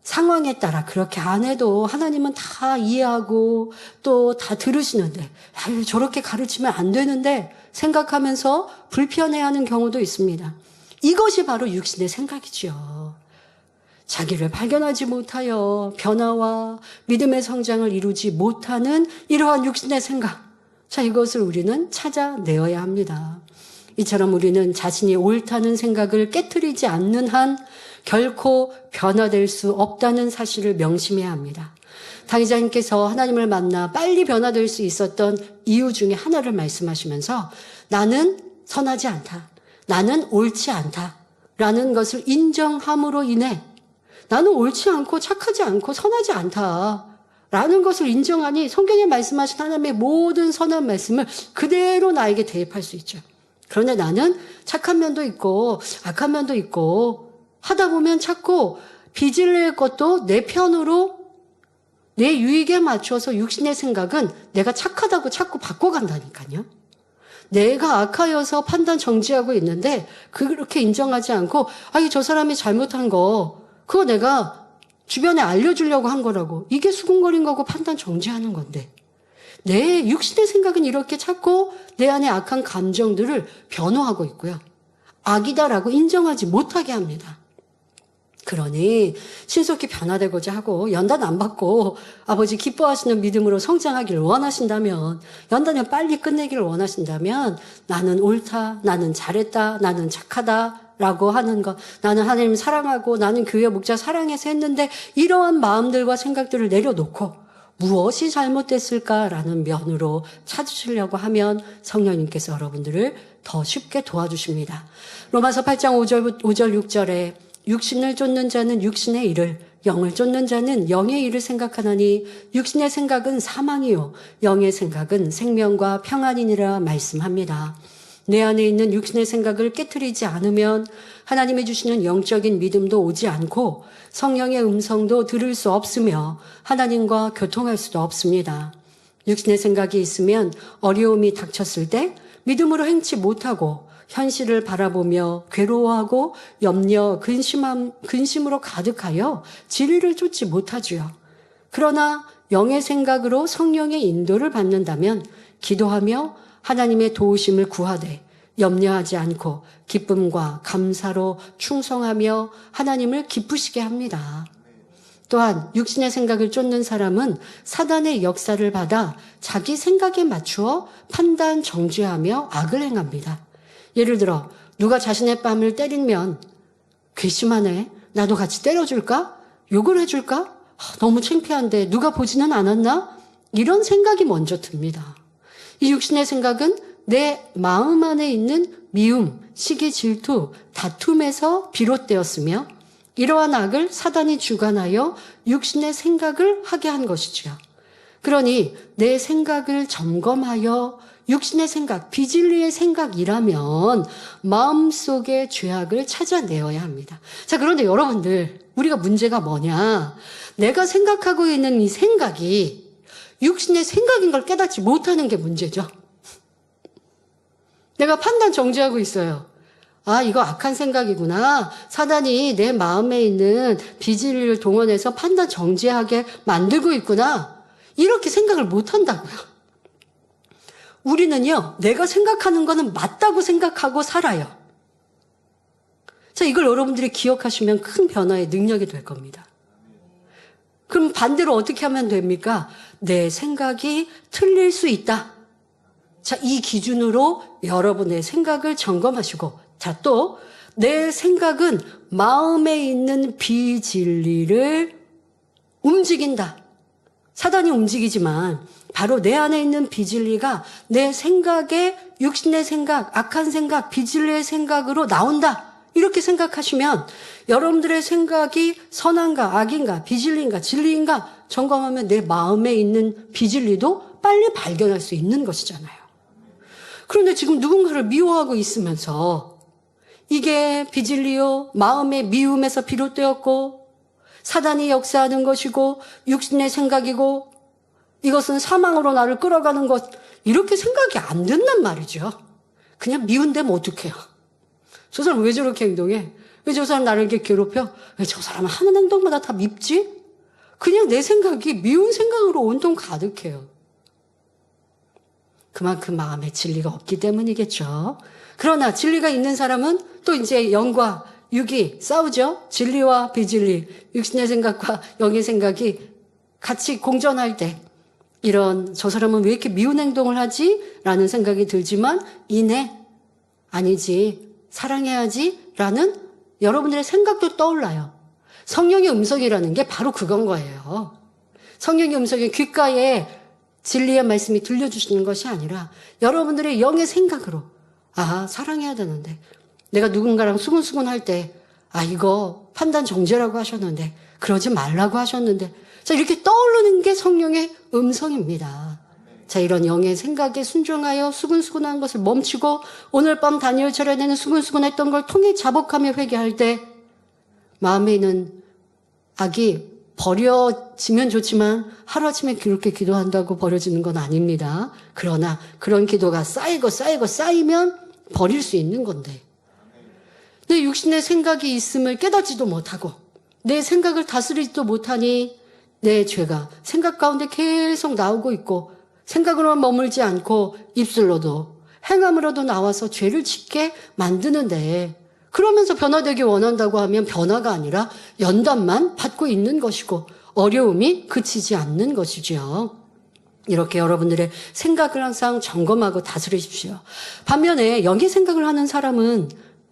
상황에 따라 그렇게 안 해도 하나님은 다 이해하고 또 다 들으시는데 저렇게 가르치면 안 되는데 생각하면서 불편해하는 경우도 있습니다. 이것이 바로 육신의 생각이죠. 자기를 발견하지 못하여 변화와 믿음의 성장을 이루지 못하는 이러한 육신의 생각. 자, 이것을 우리는 찾아내어야 합니다. 이처럼 우리는 자신이 옳다는 생각을 깨트리지 않는 한 결코 변화될 수 없다는 사실을 명심해야 합니다. 당의자님께서 하나님을 만나 빨리 변화될 수 있었던 이유 중에 하나를 말씀하시면서 나는 선하지 않다. 나는 옳지 않다. 라는 것을 인정함으로 인해 나는 옳지 않고 착하지 않고 선하지 않다. 라는 것을 인정하니 성경에 말씀하신 하나님의 모든 선한 말씀을 그대로 나에게 대입할 수 있죠. 그런데 나는 착한 면도 있고 악한 면도 있고 하다 보면 자꾸 빚을 낼 것도 내 편으로 내 유익에 맞춰서 육신의 생각은 내가 착하다고 자꾸 바꿔간다니까요. 내가 악하여서 판단 정지하고 있는데 그렇게 인정하지 않고 저 사람이 잘못한 거 그거 내가 주변에 알려주려고 한 거라고 이게 수군거린 거고 판단 정지하는 건데 내 육신의 생각은 이렇게 자꾸 내 안에 악한 감정들을 변호하고 있고요. 악이다라고 인정하지 못하게 합니다. 그러니 신속히 변화되고자 하고 연단 안 받고 아버지 기뻐하시는 믿음으로 성장하기를 원하신다면 연단을 빨리 끝내기를 원하신다면 나는 옳다, 나는 잘했다, 나는 착하다 라고 하는 것, 나는 하나님 사랑하고 나는 교회 목자 사랑해서 했는데 이러한 마음들과 생각들을 내려놓고 무엇이 잘못됐을까라는 면으로 찾으시려고 하면 성령님께서 여러분들을 더 쉽게 도와주십니다. 로마서 8장 5절 6절에 육신을 쫓는 자는 육신의 일을 영을 쫓는 자는 영의 일을 생각하나니 육신의 생각은 사망이요 영의 생각은 생명과 평안이니라 말씀합니다. 내 안에 있는 육신의 생각을 깨트리지 않으면 하나님이 주시는 영적인 믿음도 오지 않고 성령의 음성도 들을 수 없으며 하나님과 교통할 수도 없습니다. 육신의 생각이 있으면 어려움이 닥쳤을 때 믿음으로 행치 못하고 현실을 바라보며 괴로워하고 염려, 근심으로 가득하여 진리를 쫓지 못하지요. 그러나 영의 생각으로 성령의 인도를 받는다면 기도하며 하나님의 도우심을 구하되 염려하지 않고 기쁨과 감사로 충성하며 하나님을 기쁘시게 합니다. 또한 육신의 생각을 쫓는 사람은 사단의 역사를 받아 자기 생각에 맞추어 판단 정죄하며 악을 행합니다. 예를 들어 누가 자신의 뺨을 때리면 괘씸하네. 나도 같이 때려줄까? 욕을 해줄까? 너무 창피한데 누가 보지는 않았나? 이런 생각이 먼저 듭니다. 이 육신의 생각은 내 마음 안에 있는 미움, 시기, 질투, 다툼에서 비롯되었으며 이러한 악을 사단이 주관하여 육신의 생각을 하게 한 것이지요. 그러니 내 생각을 점검하여 육신의 생각, 비진리의 생각이라면 마음속의 죄악을 찾아내어야 합니다. 자, 그런데 여러분들, 우리가 문제가 뭐냐? 내가 생각하고 있는 이 생각이 육신의 생각인 걸 깨닫지 못하는 게 문제죠. 내가 판단 정지하고 있어요. 아, 이거 악한 생각이구나. 사단이 내 마음에 있는 비진리를 동원해서 판단 정지하게 만들고 있구나. 이렇게 생각을 못 한다고요. 우리는요, 내가 생각하는 거는 맞다고 생각하고 살아요. 자, 이걸 여러분들이 기억하시면 큰 변화의 능력이 될 겁니다. 그럼 반대로 어떻게 하면 됩니까? 내 생각이 틀릴 수 있다. 자, 이 기준으로 여러분의 생각을 점검하시고, 자, 또 내 생각은 마음에 있는 비진리를 움직인다. 사단이 움직이지만 바로 내 안에 있는 비진리가 내 생각에 육신의 생각, 악한 생각, 비진리의 생각으로 나온다. 이렇게 생각하시면 여러분들의 생각이 선한가, 악인가, 비진리인가, 진리인가 점검하면 내 마음에 있는 비진리도 빨리 발견할 수 있는 것이잖아요. 그런데 지금 누군가를 미워하고 있으면서 이게 비진리요, 마음의 미움에서 비롯되었고 사단이 역사하는 것이고 육신의 생각이고 이것은 사망으로 나를 끌어가는 것, 이렇게 생각이 안 든단 말이죠. 그냥 미운데면 어떡해요. 저 사람 왜 저렇게 행동해? 왜 저 사람 나를 이렇게 괴롭혀? 왜 저 사람은 하는 행동마다 다 밉지? 그냥 내 생각이 미운 생각으로 온통 가득해요. 그만큼 마음에 진리가 없기 때문이겠죠. 그러나 진리가 있는 사람은 또 이제 영과 육이 싸우죠. 진리와 비진리, 육신의 생각과 영의 생각이 같이 공존할 때 이런 저 사람은 왜 이렇게 미운 행동을 하지? 라는 생각이 들지만 이내 아니지, 사랑해야지 라는 여러분들의 생각도 떠올라요. 성령의 음성이라는 게 바로 그건 거예요. 성령의 음성이 귓가에 진리의 말씀이 들려주시는 것이 아니라 여러분들의 영의 생각으로 아, 사랑해야 되는데 내가 누군가랑 수근수근 할 때 아, 이거 판단 정죄라고 하셨는데 그러지 말라고 하셨는데 자, 이렇게 떠오르는 게 성령의 음성입니다. 자, 이런 영의 생각에 순종하여 수근수근한 것을 멈추고 오늘 밤 다니엘 철야에는 수근수근했던 걸 통해 자복하며 회개할 때 마음에 있는 악이 버려지면 좋지만 하루아침에 그렇게 기도한다고 버려지는 건 아닙니다. 그러나 그런 기도가 쌓이면 버릴 수 있는 건데 내 육신의 생각이 있음을 깨닫지도 못하고 내 생각을 다스리지도 못하니 내 죄가 생각 가운데 계속 나오고 있고 생각으로만 머물지 않고 입술로도 행함으로도 나와서 죄를 짓게 만드는데 그러면서 변화되기 원한다고 하면 변화가 아니라 연단만 받고 있는 것이고 어려움이 그치지 않는 것이죠. 이렇게 여러분들의 생각을 항상 점검하고 다스리십시오. 반면에 영의 생각을 하는 사람은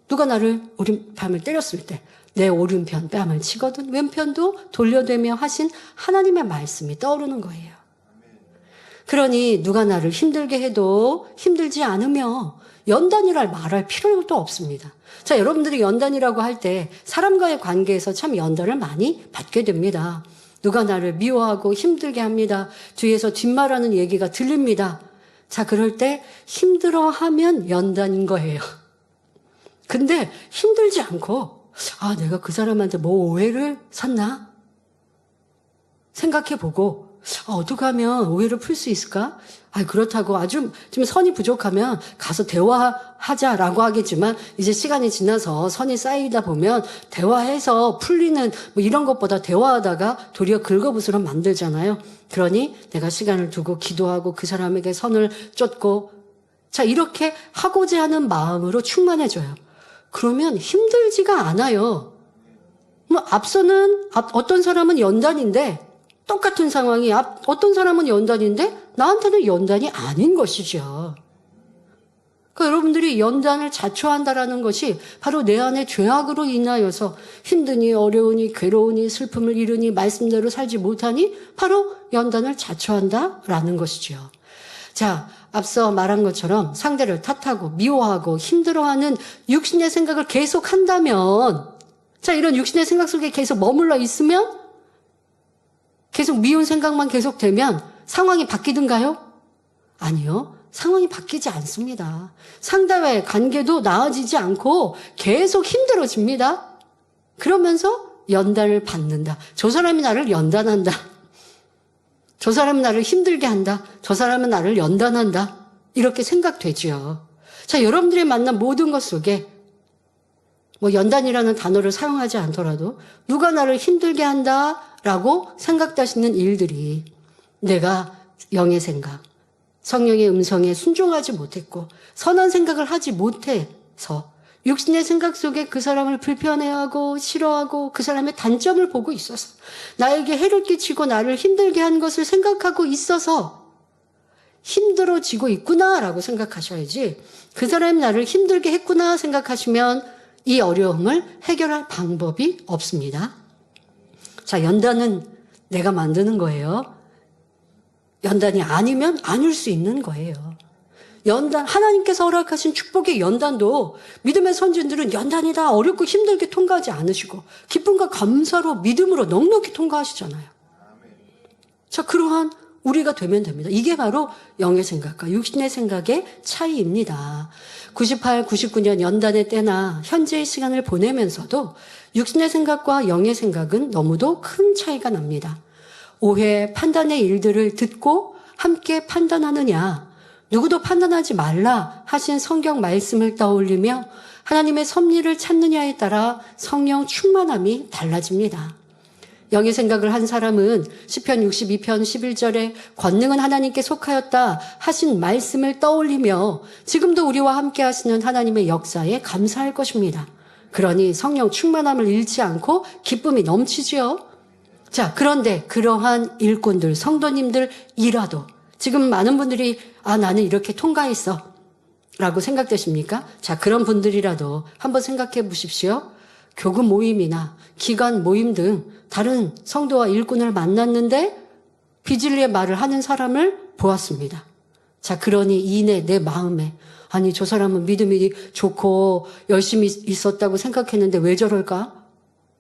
누가 나를 오른뺨을 때렸을 때 내 오른편 뺨을 치거든 왼편도 돌려대며 하신 하나님의 말씀이 떠오르는 거예요. 그러니 누가 나를 힘들게 해도 힘들지 않으며 연단이라 말할 필요도 없습니다. 자, 여러분들이 연단이라고 할 때 사람과의 관계에서 참 연단을 많이 받게 됩니다. 누가 나를 미워하고 힘들게 합니다. 뒤에서 뒷말하는 얘기가 들립니다. 자, 그럴 때 힘들어하면 연단인 거예요. 근데 힘들지 않고 아, 내가 그 사람한테 뭐 오해를 샀나? 생각해보고 어떻게 하면 오해를 풀 수 있을까? 아, 그렇다고 아주 좀 선이 부족하면 가서 대화하자라고 하겠지만 이제 시간이 지나서 선이 쌓이다 보면 대화해서 풀리는 뭐 이런 것보다 대화하다가 도리어 긁어부스러 만들잖아요. 그러니 내가 시간을 두고 기도하고 그 사람에게 선을 쫓고 자, 이렇게 하고자 하는 마음으로 충만해져요. 그러면 힘들지가 않아요. 앞서는 어떤 사람은 연단인데 똑같은 상황이 어떤 사람은 연단인데 나한테는 연단이 아닌 것이죠. 그러니까 여러분들이 연단을 자초한다라는 것이 바로 내 안에 죄악으로 인하여서 힘드니 어려우니 괴로우니 슬픔을 이루니 말씀대로 살지 못하니 바로 연단을 자초한다라는 것이죠. 자, 앞서 말한 것처럼 상대를 탓하고 미워하고 힘들어하는 육신의 생각을 계속 한다면, 자, 이런 육신의 생각 속에 계속 머물러 있으면, 계속 미운 생각만 계속되면 상황이 바뀌든가요? 아니요. 상황이 바뀌지 않습니다. 상대와의 관계도 나아지지 않고 계속 힘들어집니다. 그러면서 연단을 받는다. 저 사람이 나를 연단한다. 저 사람은 나를 힘들게 한다. 저 사람은 나를 연단한다. 이렇게 생각되지요. 자, 여러분들이 만난 모든 것 속에 연단이라는 단어를 사용하지 않더라도 누가 나를 힘들게 한다라고 생각되시는 일들이 내가 영의 생각, 성령의 음성에 순종하지 못했고 선한 생각을 하지 못해서 육신의 생각 속에 그 사람을 불편해하고 싫어하고 그 사람의 단점을 보고 있어서 나에게 해를 끼치고 나를 힘들게 한 것을 생각하고 있어서 힘들어지고 있구나라고 생각하셔야지, 그 사람이 나를 힘들게 했구나 생각하시면 이 어려움을 해결할 방법이 없습니다. 자, 연단은 내가 만드는 거예요. 연단이 아니면 아닐 수 있는 거예요. 연단, 하나님께서 허락하신 축복의 연단도 믿음의 선진들은 연단이다 어렵고 힘들게 통과하지 않으시고 기쁨과 감사로 믿음으로 넉넉히 통과하시잖아요. 자, 그러한 우리가 되면 됩니다. 이게 바로 영의 생각과 육신의 생각의 차이입니다. 98, 99년 연단의 때나 현재의 시간을 보내면서도 육신의 생각과 영의 생각은 너무도 큰 차이가 납니다. 오해, 판단의 일들을 듣고 함께 판단하느냐, 누구도 판단하지 말라 하신 성경 말씀을 떠올리며 하나님의 섭리를 찾느냐에 따라 성령 충만함이 달라집니다. 영의 생각을 한 사람은 시편 62편 11절에 권능은 하나님께 속하였다 하신 말씀을 떠올리며 지금도 우리와 함께 하시는 하나님의 역사에 감사할 것입니다. 그러니 성령 충만함을 잃지 않고 기쁨이 넘치지요. 자, 그런데 그러한 일꾼들, 성도님들이라도 지금 많은 분들이 나는 이렇게 통과했어 라고 생각되십니까? 자, 그런 분들이라도 한번 생각해 보십시오. 교구 모임이나 기관 모임 등 다른 성도와 일꾼을 만났는데 비진리의 말을 하는 사람을 보았습니다. 자, 그러니 이내 내 마음에 아니 저 사람은 믿음이 좋고 열심히 있었다고 생각했는데 왜 저럴까?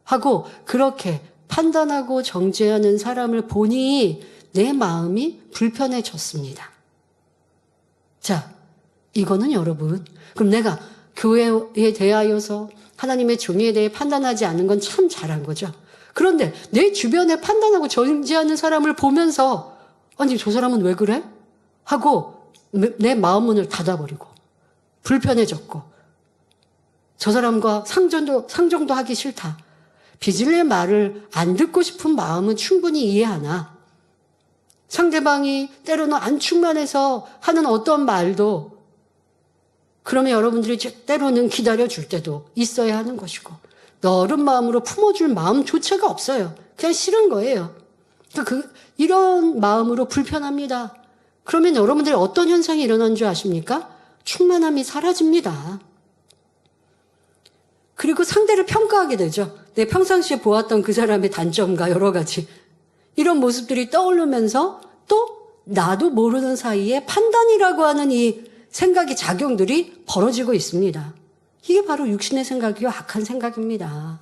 하고 그렇게 판단하고 정죄하는 사람을 보니 내 마음이 불편해졌습니다. 자, 이거는 여러분, 그럼 내가 교회에 대하여서 하나님의 종에 대해 판단하지 않는 건 참 잘한 거죠. 그런데 내 주변에 판단하고 정죄하는 사람을 보면서 아니 저 사람은 왜 그래? 하고 내 마음 문을 닫아버리고 불편해졌고 저 사람과 상종도 하기 싫다. 비질리의 말을 안 듣고 싶은 마음은 충분히 이해하나 상대방이 때로는 안 충만해서 하는 어떤 말도 그러면 여러분들이 때로는 기다려줄 때도 있어야 하는 것이고 너른 마음으로 품어줄 마음조차가 없어요. 그냥 싫은 거예요. 이런 마음으로 불편합니다. 그러면 여러분들이 어떤 현상이 일어난 줄 아십니까? 충만함이 사라집니다. 그리고 상대를 평가하게 되죠. 내 평상시에 보았던 그 사람의 단점과 여러 가지 이런 모습들이 떠오르면서 또 나도 모르는 사이에 판단이라고 하는 이 생각의 작용들이 벌어지고 있습니다. 이게 바로 육신의 생각이요 악한 생각입니다.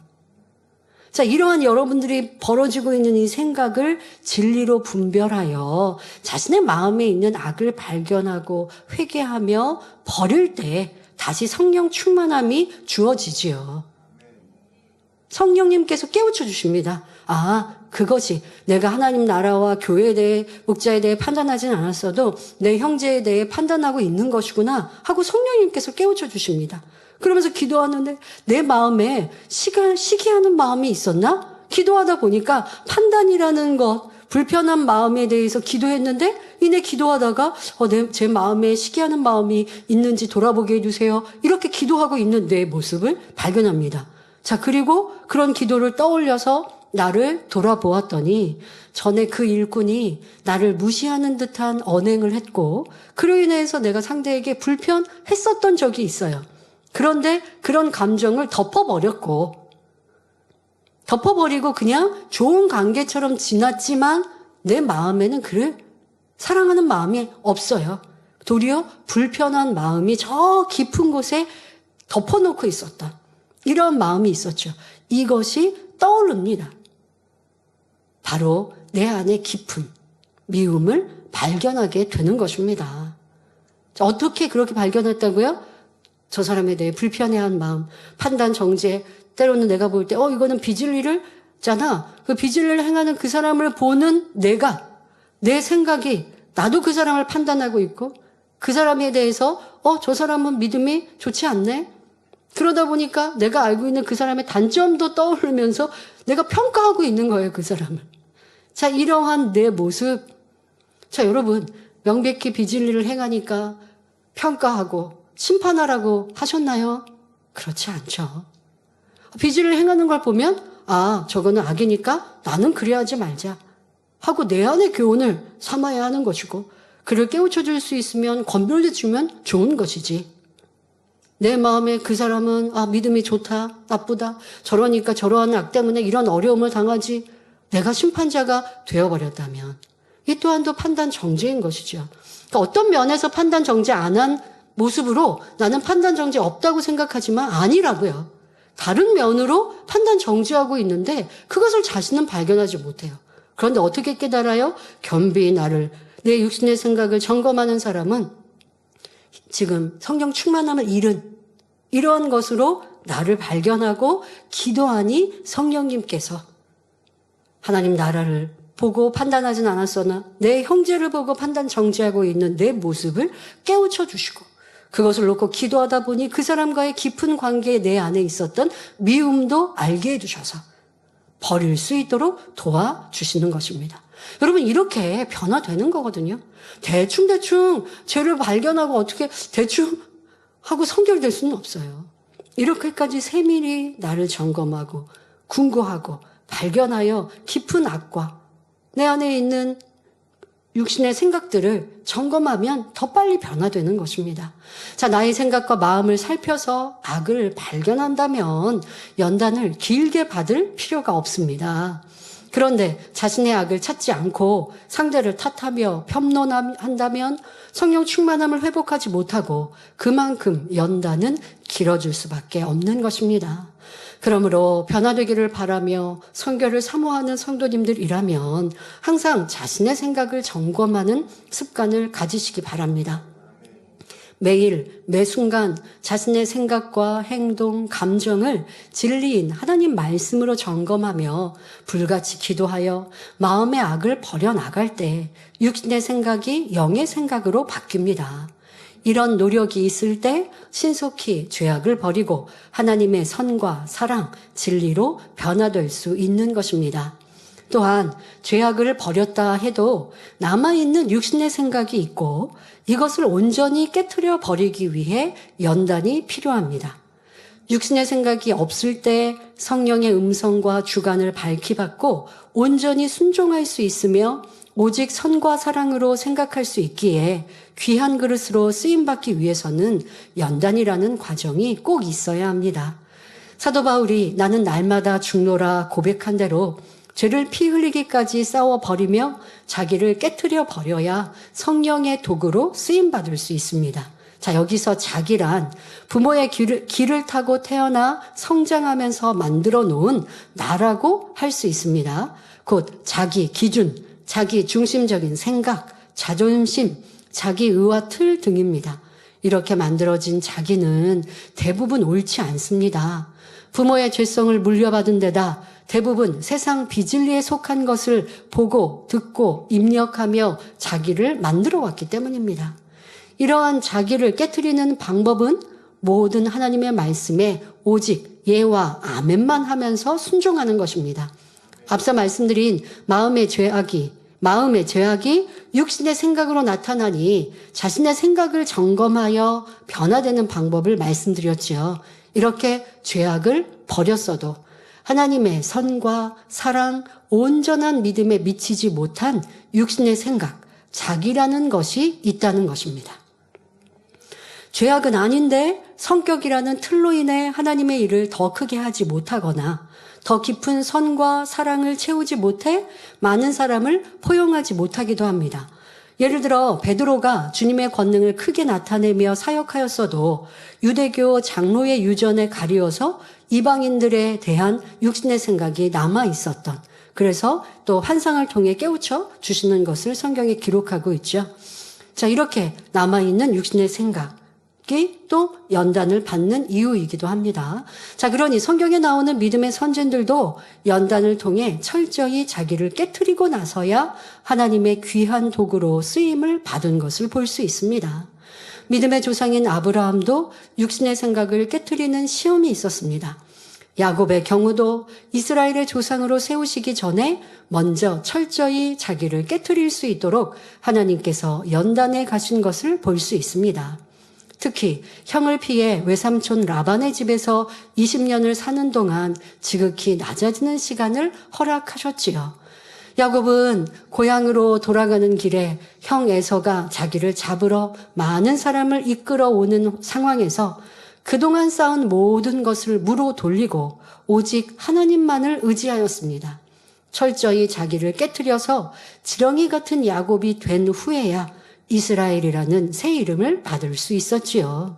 자, 이러한 여러분들이 벌어지고 있는 이 생각을 진리로 분별하여 자신의 마음에 있는 악을 발견하고 회개하며 버릴 때 다시 성령 충만함이 주어지지요. 성령님께서 깨우쳐 주십니다. 그것이 내가 하나님 나라와 교회에 대해 목자에 대해 판단하진 않았어도 내 형제에 대해 판단하고 있는 것이구나 하고 성령님께서 깨우쳐 주십니다. 그러면서 기도하는데 내 마음에 시기하는 마음이 있었나? 기도하다 보니까 판단이라는 것, 불편한 마음에 대해서 기도했는데 이내 기도하다가 제 마음에 시기하는 마음이 있는지 돌아보게 해주세요. 이렇게 기도하고 있는 내 모습을 발견합니다. 자, 그리고 그런 기도를 떠올려서 나를 돌아보았더니 전에 그 일꾼이 나를 무시하는 듯한 언행을 했고 그로 인해서 내가 상대에게 불편했었던 적이 있어요. 그런데 그런 감정을 덮어버리고 그냥 좋은 관계처럼 지났지만 내 마음에는 그를 사랑하는 마음이 없어요. 도리어 불편한 마음이 저 깊은 곳에 덮어놓고 있었다. 이런 마음이 있었죠. 이것이 떠오릅니다. 바로 내 안에 깊은 미움을 발견하게 되는 것입니다. 어떻게 그렇게 발견했다고요? 저 사람에 대해 불편해한 마음, 판단, 정죄, 때로는 내가 볼 때 이거는 빚을 잖아. 그 빚을 행하는 그 사람을 보는 내 생각이 나도 그 사람을 판단하고 있고 그 사람에 대해서 저 사람은 믿음이 좋지 않네. 그러다 보니까 내가 알고 있는 그 사람의 단점도 떠오르면서 내가 평가하고 있는 거예요, 그 사람을. 자, 이러한 내 모습. 자, 여러분, 명백히 빚을 행하니까 평가하고 심판하라고 하셨나요? 그렇지 않죠. 빚을 행하는 걸 보면 저거는 악이니까 나는 그래야 하지 말자 하고 내 안의 교훈을 삼아야 하는 것이고 그를 깨우쳐 줄 수 있으면 건멸해 주면 좋은 것이지. 내 마음에 그 사람은 믿음이 좋다, 나쁘다, 저러니까 저러한 악 때문에 이런 어려움을 당하지. 내가 심판자가 되어버렸다면 이 또한도 판단 정죄인 것이죠. 그러니까 어떤 면에서 판단 정죄 안 한 모습으로 나는 판단 정죄 없다고 생각하지만 아니라고요. 다른 면으로 판단 정죄하고 있는데 그것을 자신은 발견하지 못해요. 그런데 어떻게 깨달아요? 겸비히 나를, 내 육신의 생각을 점검하는 사람은 지금 성령 충만함을 잃은 이러한 것으로 나를 발견하고 기도하니 성령님께서 하나님 나라를 보고 판단하진 않았으나 내 형제를 보고 판단 정죄하고 있는 내 모습을 깨우쳐 주시고 그것을 놓고 기도하다 보니 그 사람과의 깊은 관계에 내 안에 있었던 미움도 알게 해주셔서 버릴 수 있도록 도와주시는 것입니다. 여러분, 이렇게 변화되는 거거든요. 대충 죄를 발견하고 어떻게 대충 하고 성결될 수는 없어요. 이렇게까지 세밀히 나를 점검하고 궁구하고 발견하여 깊은 악과 내 안에 있는 육신의 생각들을 점검하면 더 빨리 변화되는 것입니다. 자, 나의 생각과 마음을 살펴서 악을 발견한다면 연단을 길게 받을 필요가 없습니다. 그런데 자신의 악을 찾지 않고 상대를 탓하며 편론한다면 성령 충만함을 회복하지 못하고 그만큼 연단은 길어질 수밖에 없는 것입니다. 그러므로 변화되기를 바라며 성결을 사모하는 성도님들이라면 항상 자신의 생각을 점검하는 습관을 가지시기 바랍니다. 매일, 매 순간 자신의 생각과 행동, 감정을 진리인 하나님 말씀으로 점검하며 불같이 기도하여 마음의 악을 버려나갈 때 육신의 생각이 영의 생각으로 바뀝니다. 이런 노력이 있을 때 신속히 죄악을 버리고 하나님의 선과 사랑, 진리로 변화될 수 있는 것입니다. 또한 죄악을 버렸다 해도 남아있는 육신의 생각이 있고 이것을 온전히 깨트려 버리기 위해 연단이 필요합니다. 육신의 생각이 없을 때 성령의 음성과 주관을 밝히 받고 온전히 순종할 수 있으며 오직 선과 사랑으로 생각할 수 있기에 귀한 그릇으로 쓰임받기 위해서는 연단이라는 과정이 꼭 있어야 합니다. 사도 바울이 나는 날마다 죽노라 고백한 대로 죄를 피 흘리기까지 싸워버리며 자기를 깨트려 버려야 성령의 도구로 쓰임받을 수 있습니다. 자, 여기서 자기란 부모의 길을 타고 태어나 성장하면서 만들어 놓은 나라고 할 수 있습니다. 곧 자기 기준, 자기 중심적인 생각, 자존심, 자기 의와 틀 등입니다. 이렇게 만들어진 자기는 대부분 옳지 않습니다. 부모의 죄성을 물려받은 데다 대부분 세상 비진리에 속한 것을 보고 듣고 입력하며 자기를 만들어 왔기 때문입니다. 이러한 자기를 깨트리는 방법은 모든 하나님의 말씀에 오직 예와 아멘만 하면서 순종하는 것입니다. 앞서 말씀드린 마음의 죄악이 마음의 죄악이 육신의 생각으로 나타나니 자신의 생각을 점검하여 변화되는 방법을 말씀드렸지요. 이렇게 죄악을 버렸어도 하나님의 선과 사랑, 온전한 믿음에 미치지 못한 육신의 생각, 자기라는 것이 있다는 것입니다. 죄악은 아닌데 성격이라는 틀로 인해 하나님의 일을 더 크게 하지 못하거나 더 깊은 선과 사랑을 채우지 못해 많은 사람을 포용하지 못하기도 합니다. 예를 들어 베드로가 주님의 권능을 크게 나타내며 사역하였어도 유대교 장로의 유전에 가리워서 이방인들에 대한 육신의 생각이 남아 있었던, 그래서 또 환상을 통해 깨우쳐 주시는 것을 성경에 기록하고 있죠. 자, 이렇게 남아있는 육신의 생각이 또 연단을 받는 이유이기도 합니다. 자, 그러니 성경에 나오는 믿음의 선진들도 연단을 통해 철저히 자기를 깨트리고 나서야 하나님의 귀한 도구로 쓰임을 받은 것을 볼 수 있습니다. 믿음의 조상인 아브라함도 육신의 생각을 깨트리는 시험이 있었습니다. 야곱의 경우도 이스라엘의 조상으로 세우시기 전에 먼저 철저히 자기를 깨트릴 수 있도록 하나님께서 연단해 가신 것을 볼 수 있습니다. 특히 형을 피해 외삼촌 라반의 집에서 20년을 사는 동안 지극히 낮아지는 시간을 허락하셨지요. 야곱은 고향으로 돌아가는 길에 형 에서가 자기를 잡으러 많은 사람을 이끌어 오는 상황에서 그동안 쌓은 모든 것을 무로 돌리고 오직 하나님만을 의지하였습니다. 철저히 자기를 깨트려서 지렁이 같은 야곱이 된 후에야 이스라엘이라는 새 이름을 받을 수 있었지요.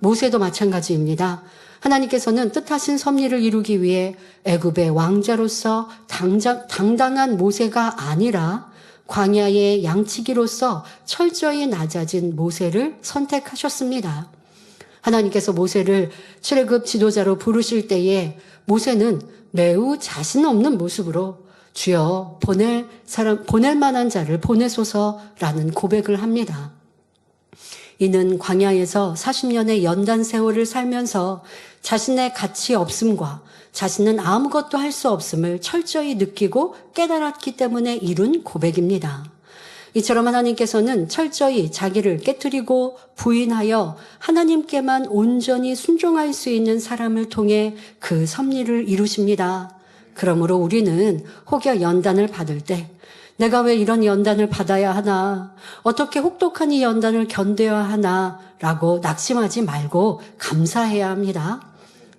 모세도 마찬가지입니다. 하나님께서는 뜻하신 섭리를 이루기 위해 애굽의 왕자로서 당당한 모세가 아니라 광야의 양치기로서 철저히 낮아진 모세를 선택하셨습니다. 하나님께서 모세를 출애굽 지도자로 부르실 때에 모세는 매우 자신 없는 모습으로 주여 보낼 만한 자를 보내소서라는 고백을 합니다. 이는 광야에서 40년의 연단 세월을 살면서 자신의 가치 없음과 자신은 아무것도 할 수 없음을 철저히 느끼고 깨달았기 때문에 이룬 고백입니다. 이처럼 하나님께서는 철저히 자기를 깨트리고 부인하여 하나님께만 온전히 순종할 수 있는 사람을 통해 그 섭리를 이루십니다. 그러므로 우리는 혹여 연단을 받을 때 내가 왜 이런 연단을 받아야 하나, 어떻게 혹독한 이 연단을 견뎌야 하나 라고 낙심하지 말고 감사해야 합니다.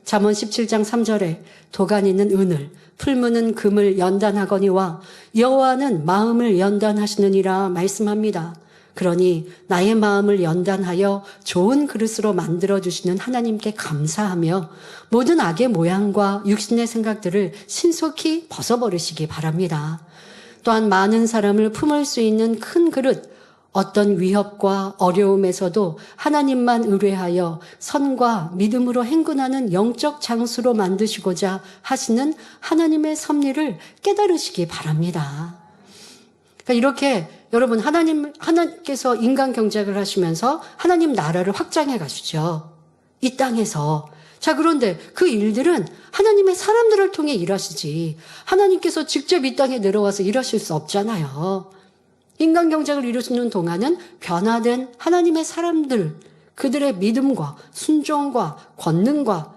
잠언 17장 3절에 도가니는 은을, 풀무는 금을 연단하거니와 여호와는 마음을 연단하시느니라 말씀합니다. 그러니 나의 마음을 연단하여 좋은 그릇으로 만들어주시는 하나님께 감사하며 모든 악의 모양과 육신의 생각들을 신속히 벗어버리시기 바랍니다. 또한 많은 사람을 품을 수 있는 큰 그릇, 어떤 위협과 어려움에서도 하나님만 의뢰하여 선과 믿음으로 행군하는 영적 장수로 만드시고자 하시는 하나님의 섭리를 깨달으시기 바랍니다. 그러니까 이렇게 여러분 하나님께서 인간 경작을 하시면서 하나님 나라를 확장해 가시죠. 이 땅에서. 자, 그런데 그 일들은 하나님의 사람들을 통해 일하시지 하나님께서 직접 이 땅에 내려와서 일하실 수 없잖아요. 인간 경작을 이루시는 동안은 변화된 하나님의 사람들, 그들의 믿음과 순종과 권능과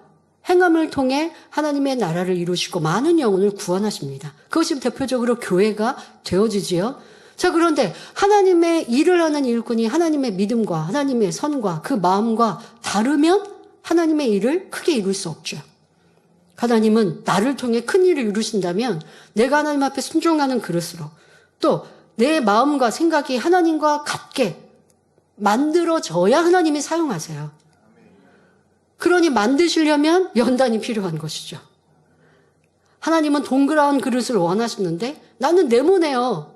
행함을 통해 하나님의 나라를 이루시고 많은 영혼을 구원하십니다. 그것이 대표적으로 교회가 되어지지요. 자, 그런데 하나님의 일을 하는 일꾼이 하나님의 믿음과 하나님의 선과 그 마음과 다르면 하나님의 일을 크게 이룰 수 없죠. 하나님은 나를 통해 큰 일을 이루신다면 내가 하나님 앞에 순종하는 그릇으로 또 내 마음과 생각이 하나님과 같게 만들어져야 하나님이 사용하세요. 그러니 만드시려면 연단이 필요한 것이죠. 하나님은 동그란 그릇을 원하시는데 나는 네모네요.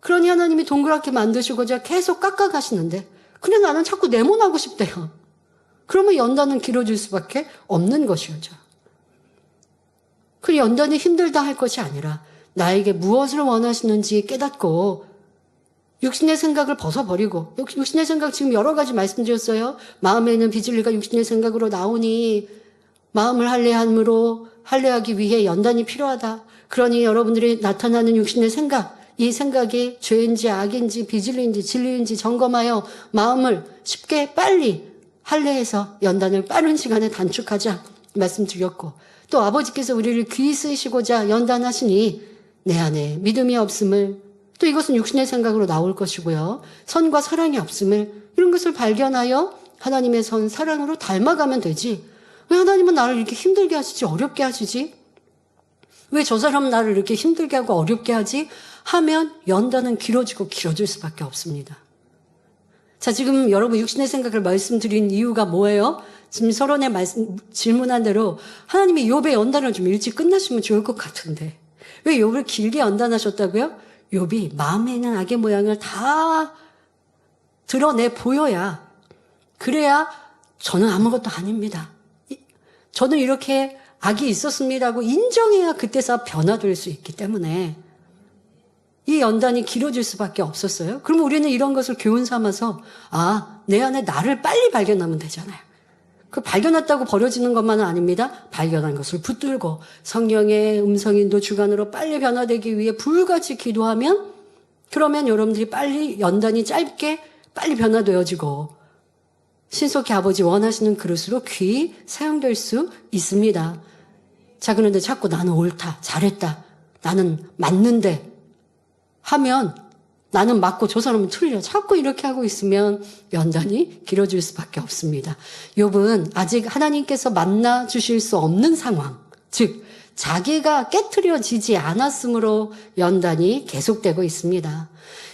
그러니 하나님이 동그랗게 만드시고자 계속 깎아가시는데 그래 나는 자꾸 네모나고 싶대요. 그러면 연단은 길어질 수밖에 없는 것이죠. 그 연단이 힘들다 할 것이 아니라 나에게 무엇을 원하시는지 깨닫고 육신의 생각을 벗어버리고, 육신의 생각 지금 여러 가지 말씀드렸어요. 마음에 있는 비진리가 육신의 생각으로 나오니 마음을 할례함으로 할례하기 위해 연단이 필요하다. 그러니 여러분들이 나타나는 육신의 생각, 이 생각이 죄인지 악인지 비진리인지 진리인지 점검하여 마음을 쉽게 빨리 할례해서 연단을 빠른 시간에 단축하자 말씀드렸고, 또 아버지께서 우리를 귀히 쓰시고자 연단하시니 내 안에 믿음이 없음을, 또 이것은 육신의 생각으로 나올 것이고요, 선과 사랑이 없음을, 이런 것을 발견하여 하나님의 선 사랑으로 닮아가면 되지, 왜 하나님은 나를 이렇게 힘들게 하시지, 어렵게 하시지? 왜 저 사람은 나를 이렇게 힘들게 하고 어렵게 하지? 하면 연단은 길어지고 길어질 수밖에 없습니다. 자, 지금 여러분 육신의 생각을 말씀드린 이유가 뭐예요? 지금 서론에 질문한 대로 하나님이 욥의 연단을 좀 일찍 끝나시면 좋을 것 같은데 왜 욥을 길게 연단하셨다고요? 욥이 마음에 있는 악의 모양을 다 드러내 보여야, 그래야 저는 아무것도 아닙니다, 저는 이렇게 악이 있었습니다고 인정해야 그때서 변화될 수 있기 때문에 이 연단이 길어질 수밖에 없었어요. 그럼 우리는 이런 것을 교훈 삼아서 내 안에 나를 빨리 발견하면 되잖아요. 그 발견했다고 버려지는 것만은 아닙니다. 발견한 것을 붙들고 성령의 음성인도 주관으로 빨리 변화되기 위해 불같이 기도하면, 그러면 여러분들이 빨리 연단이 짧게 빨리 변화되어지고 신속히 아버지 원하시는 그릇으로 귀히 사용될 수 있습니다. 자, 그런데 자꾸 나는 옳다, 잘했다, 나는 맞는데 하면, 나는 맞고 저 사람은 틀려, 자꾸 이렇게 하고 있으면 연단이 길어질 수밖에 없습니다. 욥은 아직 하나님께서 만나 주실 수 없는 상황, 즉 자기가 깨트려지지 않았으므로 연단이 계속되고 있습니다.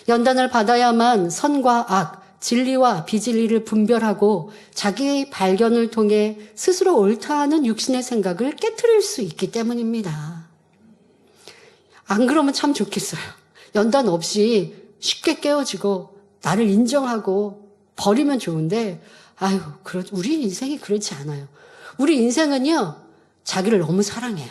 연단을 받아야만 선과 악, 진리와 비진리를 분별하고 자기 발견을 통해 스스로 옳다 하는 육신의 생각을 깨트릴 수 있기 때문입니다. 안 그러면 참 좋겠어요. 연단 없이 쉽게 깨어지고 나를 인정하고 버리면 좋은데, 우리 인생이 그렇지 않아요. 우리 인생은요, 자기를 너무 사랑해요.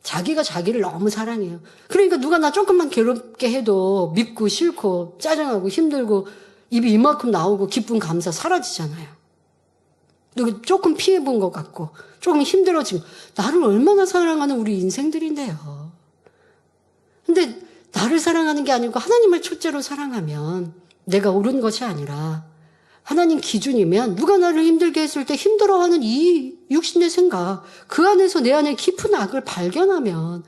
자기가 자기를 너무 사랑해요. 그러니까 누가 나 조금만 괴롭게 해도 밉고 싫고 짜증나고 힘들고 입이 이만큼 나오고 기쁨 감사 사라지잖아요. 누구 조금 피해본 것 같고 조금 힘들어지고, 나를 얼마나 사랑하는 우리 인생들인데요. 근데 나를 사랑하는 게 아니고 하나님을 첫째로 사랑하면, 내가 옳은 것이 아니라 하나님 기준이면, 누가 나를 힘들게 했을 때 힘들어하는 이 육신의 생각, 그 안에서 내 안에 깊은 악을 발견하면,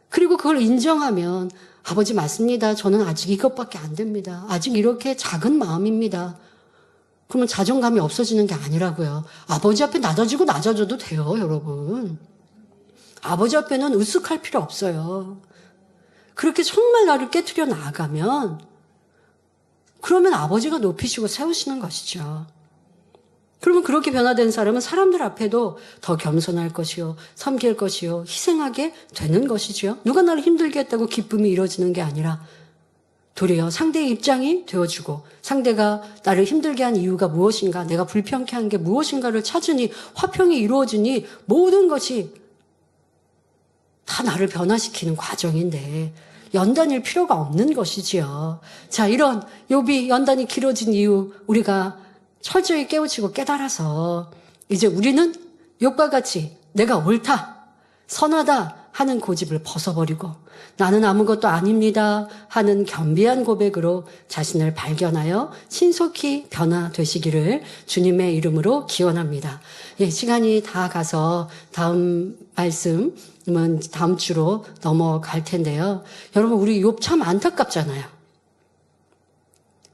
그리고 그걸 인정하면, 아버지 맞습니다, 저는 아직 이것밖에 안 됩니다, 아직 이렇게 작은 마음입니다, 그러면 자존감이 없어지는 게 아니라고요. 아버지 앞에 낮아져도 돼요, 여러분. 아버지 앞에는 으쓱할 필요 없어요. 그렇게 정말 나를 깨트려 나아가면, 그러면 아버지가 높이시고 세우시는 것이죠. 그러면 그렇게 변화된 사람은 사람들 앞에도 더 겸손할 것이요, 섬길 것이요, 희생하게 되는 것이죠. 누가 나를 힘들게 했다고 기쁨이 이루어지는 게 아니라 도리어 상대의 입장이 되어주고, 상대가 나를 힘들게 한 이유가 무엇인가, 내가 불평케 한 게 무엇인가를 찾으니 화평이 이루어지니 모든 것이 다 나를 변화시키는 과정인데 연단일 필요가 없는 것이지요. 자, 이런 욥이 연단이 길어진 이유 우리가 철저히 깨우치고 깨달아서 이제 우리는 욥과 같이 내가 옳다, 선하다 하는 고집을 벗어버리고 나는 아무것도 아닙니다 하는 겸비한 고백으로 자신을 발견하여 신속히 변화되시기를 주님의 이름으로 기원합니다. 예, 시간이 다 가서 다음 말씀은 다음 주로 넘어갈 텐데요. 여러분, 우리 욥 참 안타깝잖아요.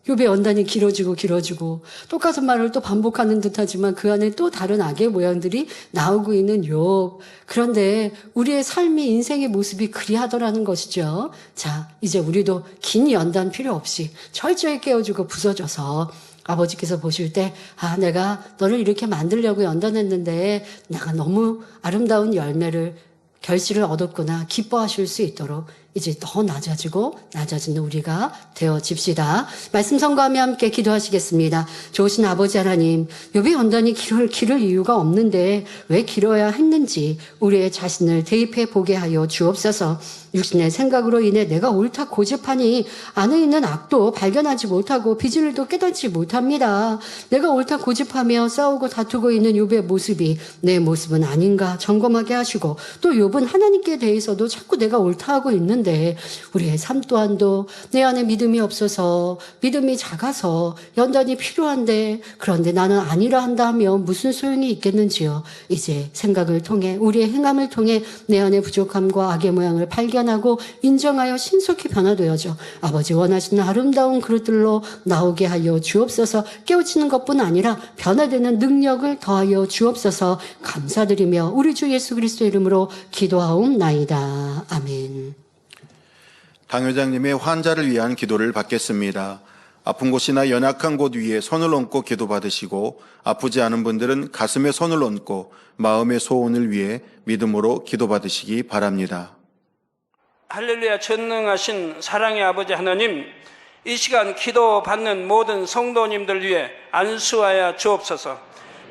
욥의 연단이 길어지고 똑같은 말을 또 반복하는 듯하지만 그 안에 또 다른 악의 모양들이 나오고 있는 욥. 그런데 우리의 삶이, 인생의 모습이 그리하더라는 것이죠. 자, 이제 우리도 긴 연단 필요 없이 철저히 깨워주고 부서져서 아버지께서 보실 때, 내가 너를 이렇게 만들려고 연단했는데 내가 너무 아름다운 열매를, 결실을 얻었구나 기뻐하실 수 있도록 이제 더 낮아지는 우리가 되어집시다. 말씀 선고하며 함께 기도하시겠습니다. 좋으신 아버지 하나님, 욥의 연단이 길을 이유가 없는데 왜 길어야 했는지 우리의 자신을 대입해 보게 하여 주옵소서. 육신의 생각으로 인해 내가 옳다 고집하니 안에 있는 악도 발견하지 못하고 비진리도 깨닫지 못합니다. 내가 옳다 고집하며 싸우고 다투고 있는 욥의 모습이 내 모습은 아닌가 점검하게 하시고, 또 욥은 하나님께 대해서도 자꾸 내가 옳다 하고 있는데 그런데 우리의 삶 또한도 내 안에 믿음이 없어서, 믿음이 작아서 연단이 필요한데, 그런데 나는 아니라 한다 하면 무슨 소용이 있겠는지요. 이제 생각을 통해, 우리의 행함을 통해 내 안의 부족함과 악의 모양을 발견하고 인정하여 신속히 변화되어져 아버지 원하시는 아름다운 그릇들로 나오게 하여 주옵소서. 깨우치는 것뿐 아니라 변화되는 능력을 더하여 주옵소서. 감사드리며 우리 주 예수 그리스도 이름으로 기도하옵나이다. 아멘. 당회장님의 환자를 위한 기도를 받겠습니다. 아픈 곳이나 연약한 곳 위에 손을 얹고 기도받으시고, 아프지 않은 분들은 가슴에 손을 얹고 마음의 소원을 위해 믿음으로 기도받으시기 바랍니다. 할렐루야. 전능하신 사랑의 아버지 하나님, 이 시간 기도받는 모든 성도님들 위해 안수하여 주옵소서.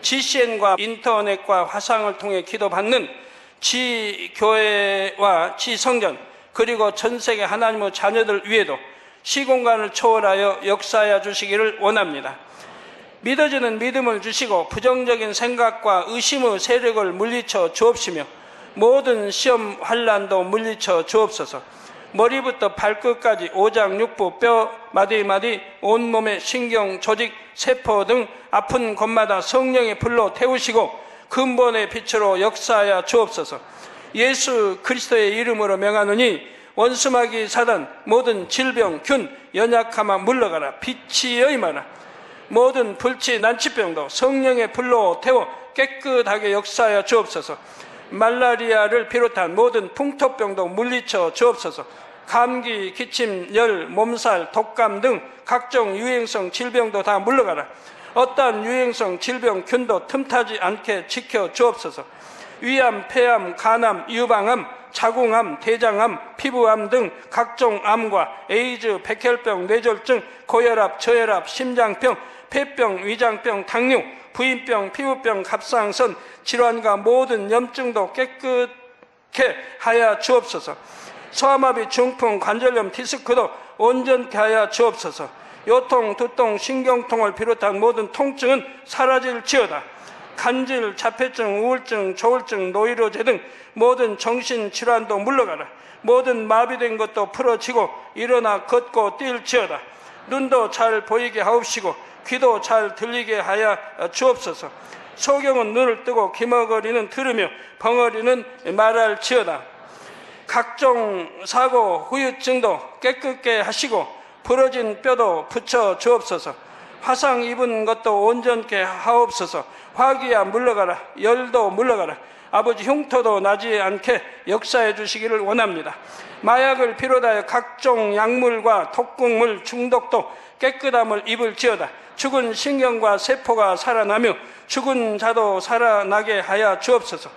GCN과 인터넷과 화상을 통해 기도받는 지교회와 지성전, 그리고 전세계 하나님의 자녀들 위에도 시공간을 초월하여 역사하여 주시기를 원합니다. 믿어지는 믿음을 주시고 부정적인 생각과 의심의 세력을 물리쳐 주옵시며 모든 시험 환난도 물리쳐 주옵소서. 머리부터 발끝까지 오장 육부 뼈 마디마디 온몸의 신경 조직 세포 등 아픈 곳마다 성령의 불로 태우시고 근본의 빛으로 역사하여 주옵소서. 예수 그리스도의 이름으로 명하노니 원수마귀 사단 모든 질병 균 연약함아 물러가라. 빛이 여임하라. 모든 불치 난치병도 성령의 불로 태워 깨끗하게 역사하여 주옵소서. 말라리아를 비롯한 모든 풍토병도 물리쳐 주옵소서. 감기, 기침, 열, 몸살, 독감 등 각종 유행성 질병도 다 물러가라. 어떠한 유행성 질병 균도 틈타지 않게 지켜 주옵소서. 위암, 폐암, 간암, 유방암, 자궁암, 대장암, 피부암 등 각종 암과 에이즈, 백혈병, 뇌졸중, 고혈압, 저혈압, 심장병, 폐병, 위장병, 당뇨, 부인병, 피부병, 갑상선 질환과 모든 염증도 깨끗게 하여 주옵소서. 소아마비, 중풍, 관절염, 디스크도 온전케 하여 주옵소서. 요통, 두통, 신경통을 비롯한 모든 통증은 사라질지어다. 간질, 자폐증, 우울증, 조울증, 노이로제 등 모든 정신질환도 물러가라. 모든 마비된 것도 풀어지고 일어나 걷고 뛸지어다. 눈도 잘 보이게 하옵시고 귀도 잘 들리게 하여 주옵소서. 소경은 눈을 뜨고 기머거리는 들으며 벙어리는 말할지어다. 각종 사고, 후유증도 깨끗게 하시고 부러진 뼈도 붙여 주옵소서. 화상 입은 것도 온전케 하옵소서. 화기야 물러가라. 열도 물러가라. 아버지 흉터도 나지 않게 역사해 주시기를 원합니다. 마약을 비롯하여 각종 약물과 독극물 중독도 깨끗함을 입을지어다. 죽은 신경과 세포가 살아나며 죽은 자도 살아나게 하여 주옵소서.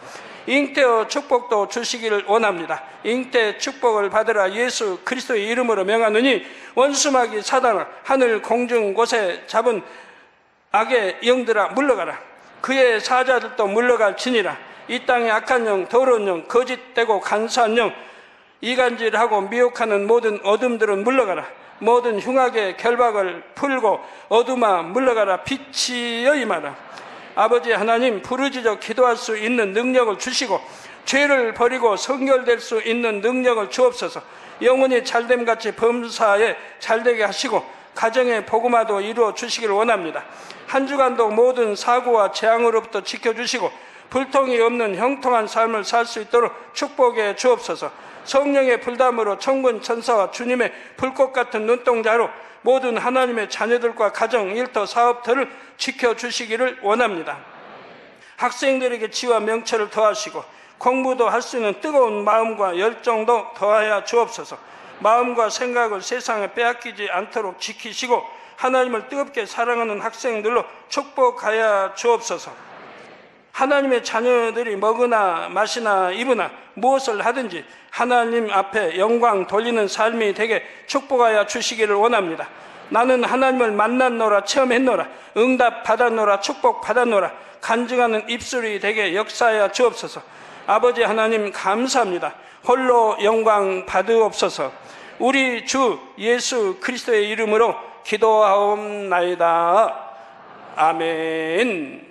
잉태의 축복도 주시기를 원합니다. 잉태 축복을 받으라. 예수 그리스도의 이름으로 명하노니 원수마귀 사단아 하늘 공중 곳에 잡은 악의 영들아 물러가라. 그의 사자들도 물러갈지니라. 이 땅의 악한 영, 더러운 영, 거짓되고 간사한 영, 이간질하고 미혹하는 모든 어둠들은 물러가라. 모든 흉악의 결박을 풀고 어둠아 물러가라. 빛이 여임하라. 아버지 하나님, 부르짖어 기도할 수 있는 능력을 주시고 죄를 버리고 성결될 수 있는 능력을 주옵소서. 영혼이 잘됨같이 범사에 잘되게 하시고 가정의 복음화도 이루어 주시기를 원합니다. 한 주간도 모든 사고와 재앙으로부터 지켜주시고 불통이 없는 형통한 삶을 살 수 있도록 축복해 주옵소서. 성령의 불담으로 천군 천사와 주님의 불꽃 같은 눈동자로 모든 하나님의 자녀들과 가정, 일터, 사업들을 지켜주시기를 원합니다. 학생들에게 지와 명철을 더하시고 공부도 할 수 있는 뜨거운 마음과 열정도 더하여 주옵소서. 마음과 생각을 세상에 빼앗기지 않도록 지키시고 하나님을 뜨겁게 사랑하는 학생들로 축복하여 주옵소서. 하나님의 자녀들이 먹으나 마시나 입으나 무엇을 하든지 하나님 앞에 영광 돌리는 삶이 되게 축복하여 주시기를 원합니다. 나는 하나님을 만났노라, 체험했노라, 응답 받았노라, 축복 받았노라, 간증하는 입술이 되게 역사하여 주옵소서. 아버지 하나님 감사합니다. 홀로 영광 받으옵소서. 우리 주 예수 그리스도의 이름으로 기도하옵나이다. 아멘.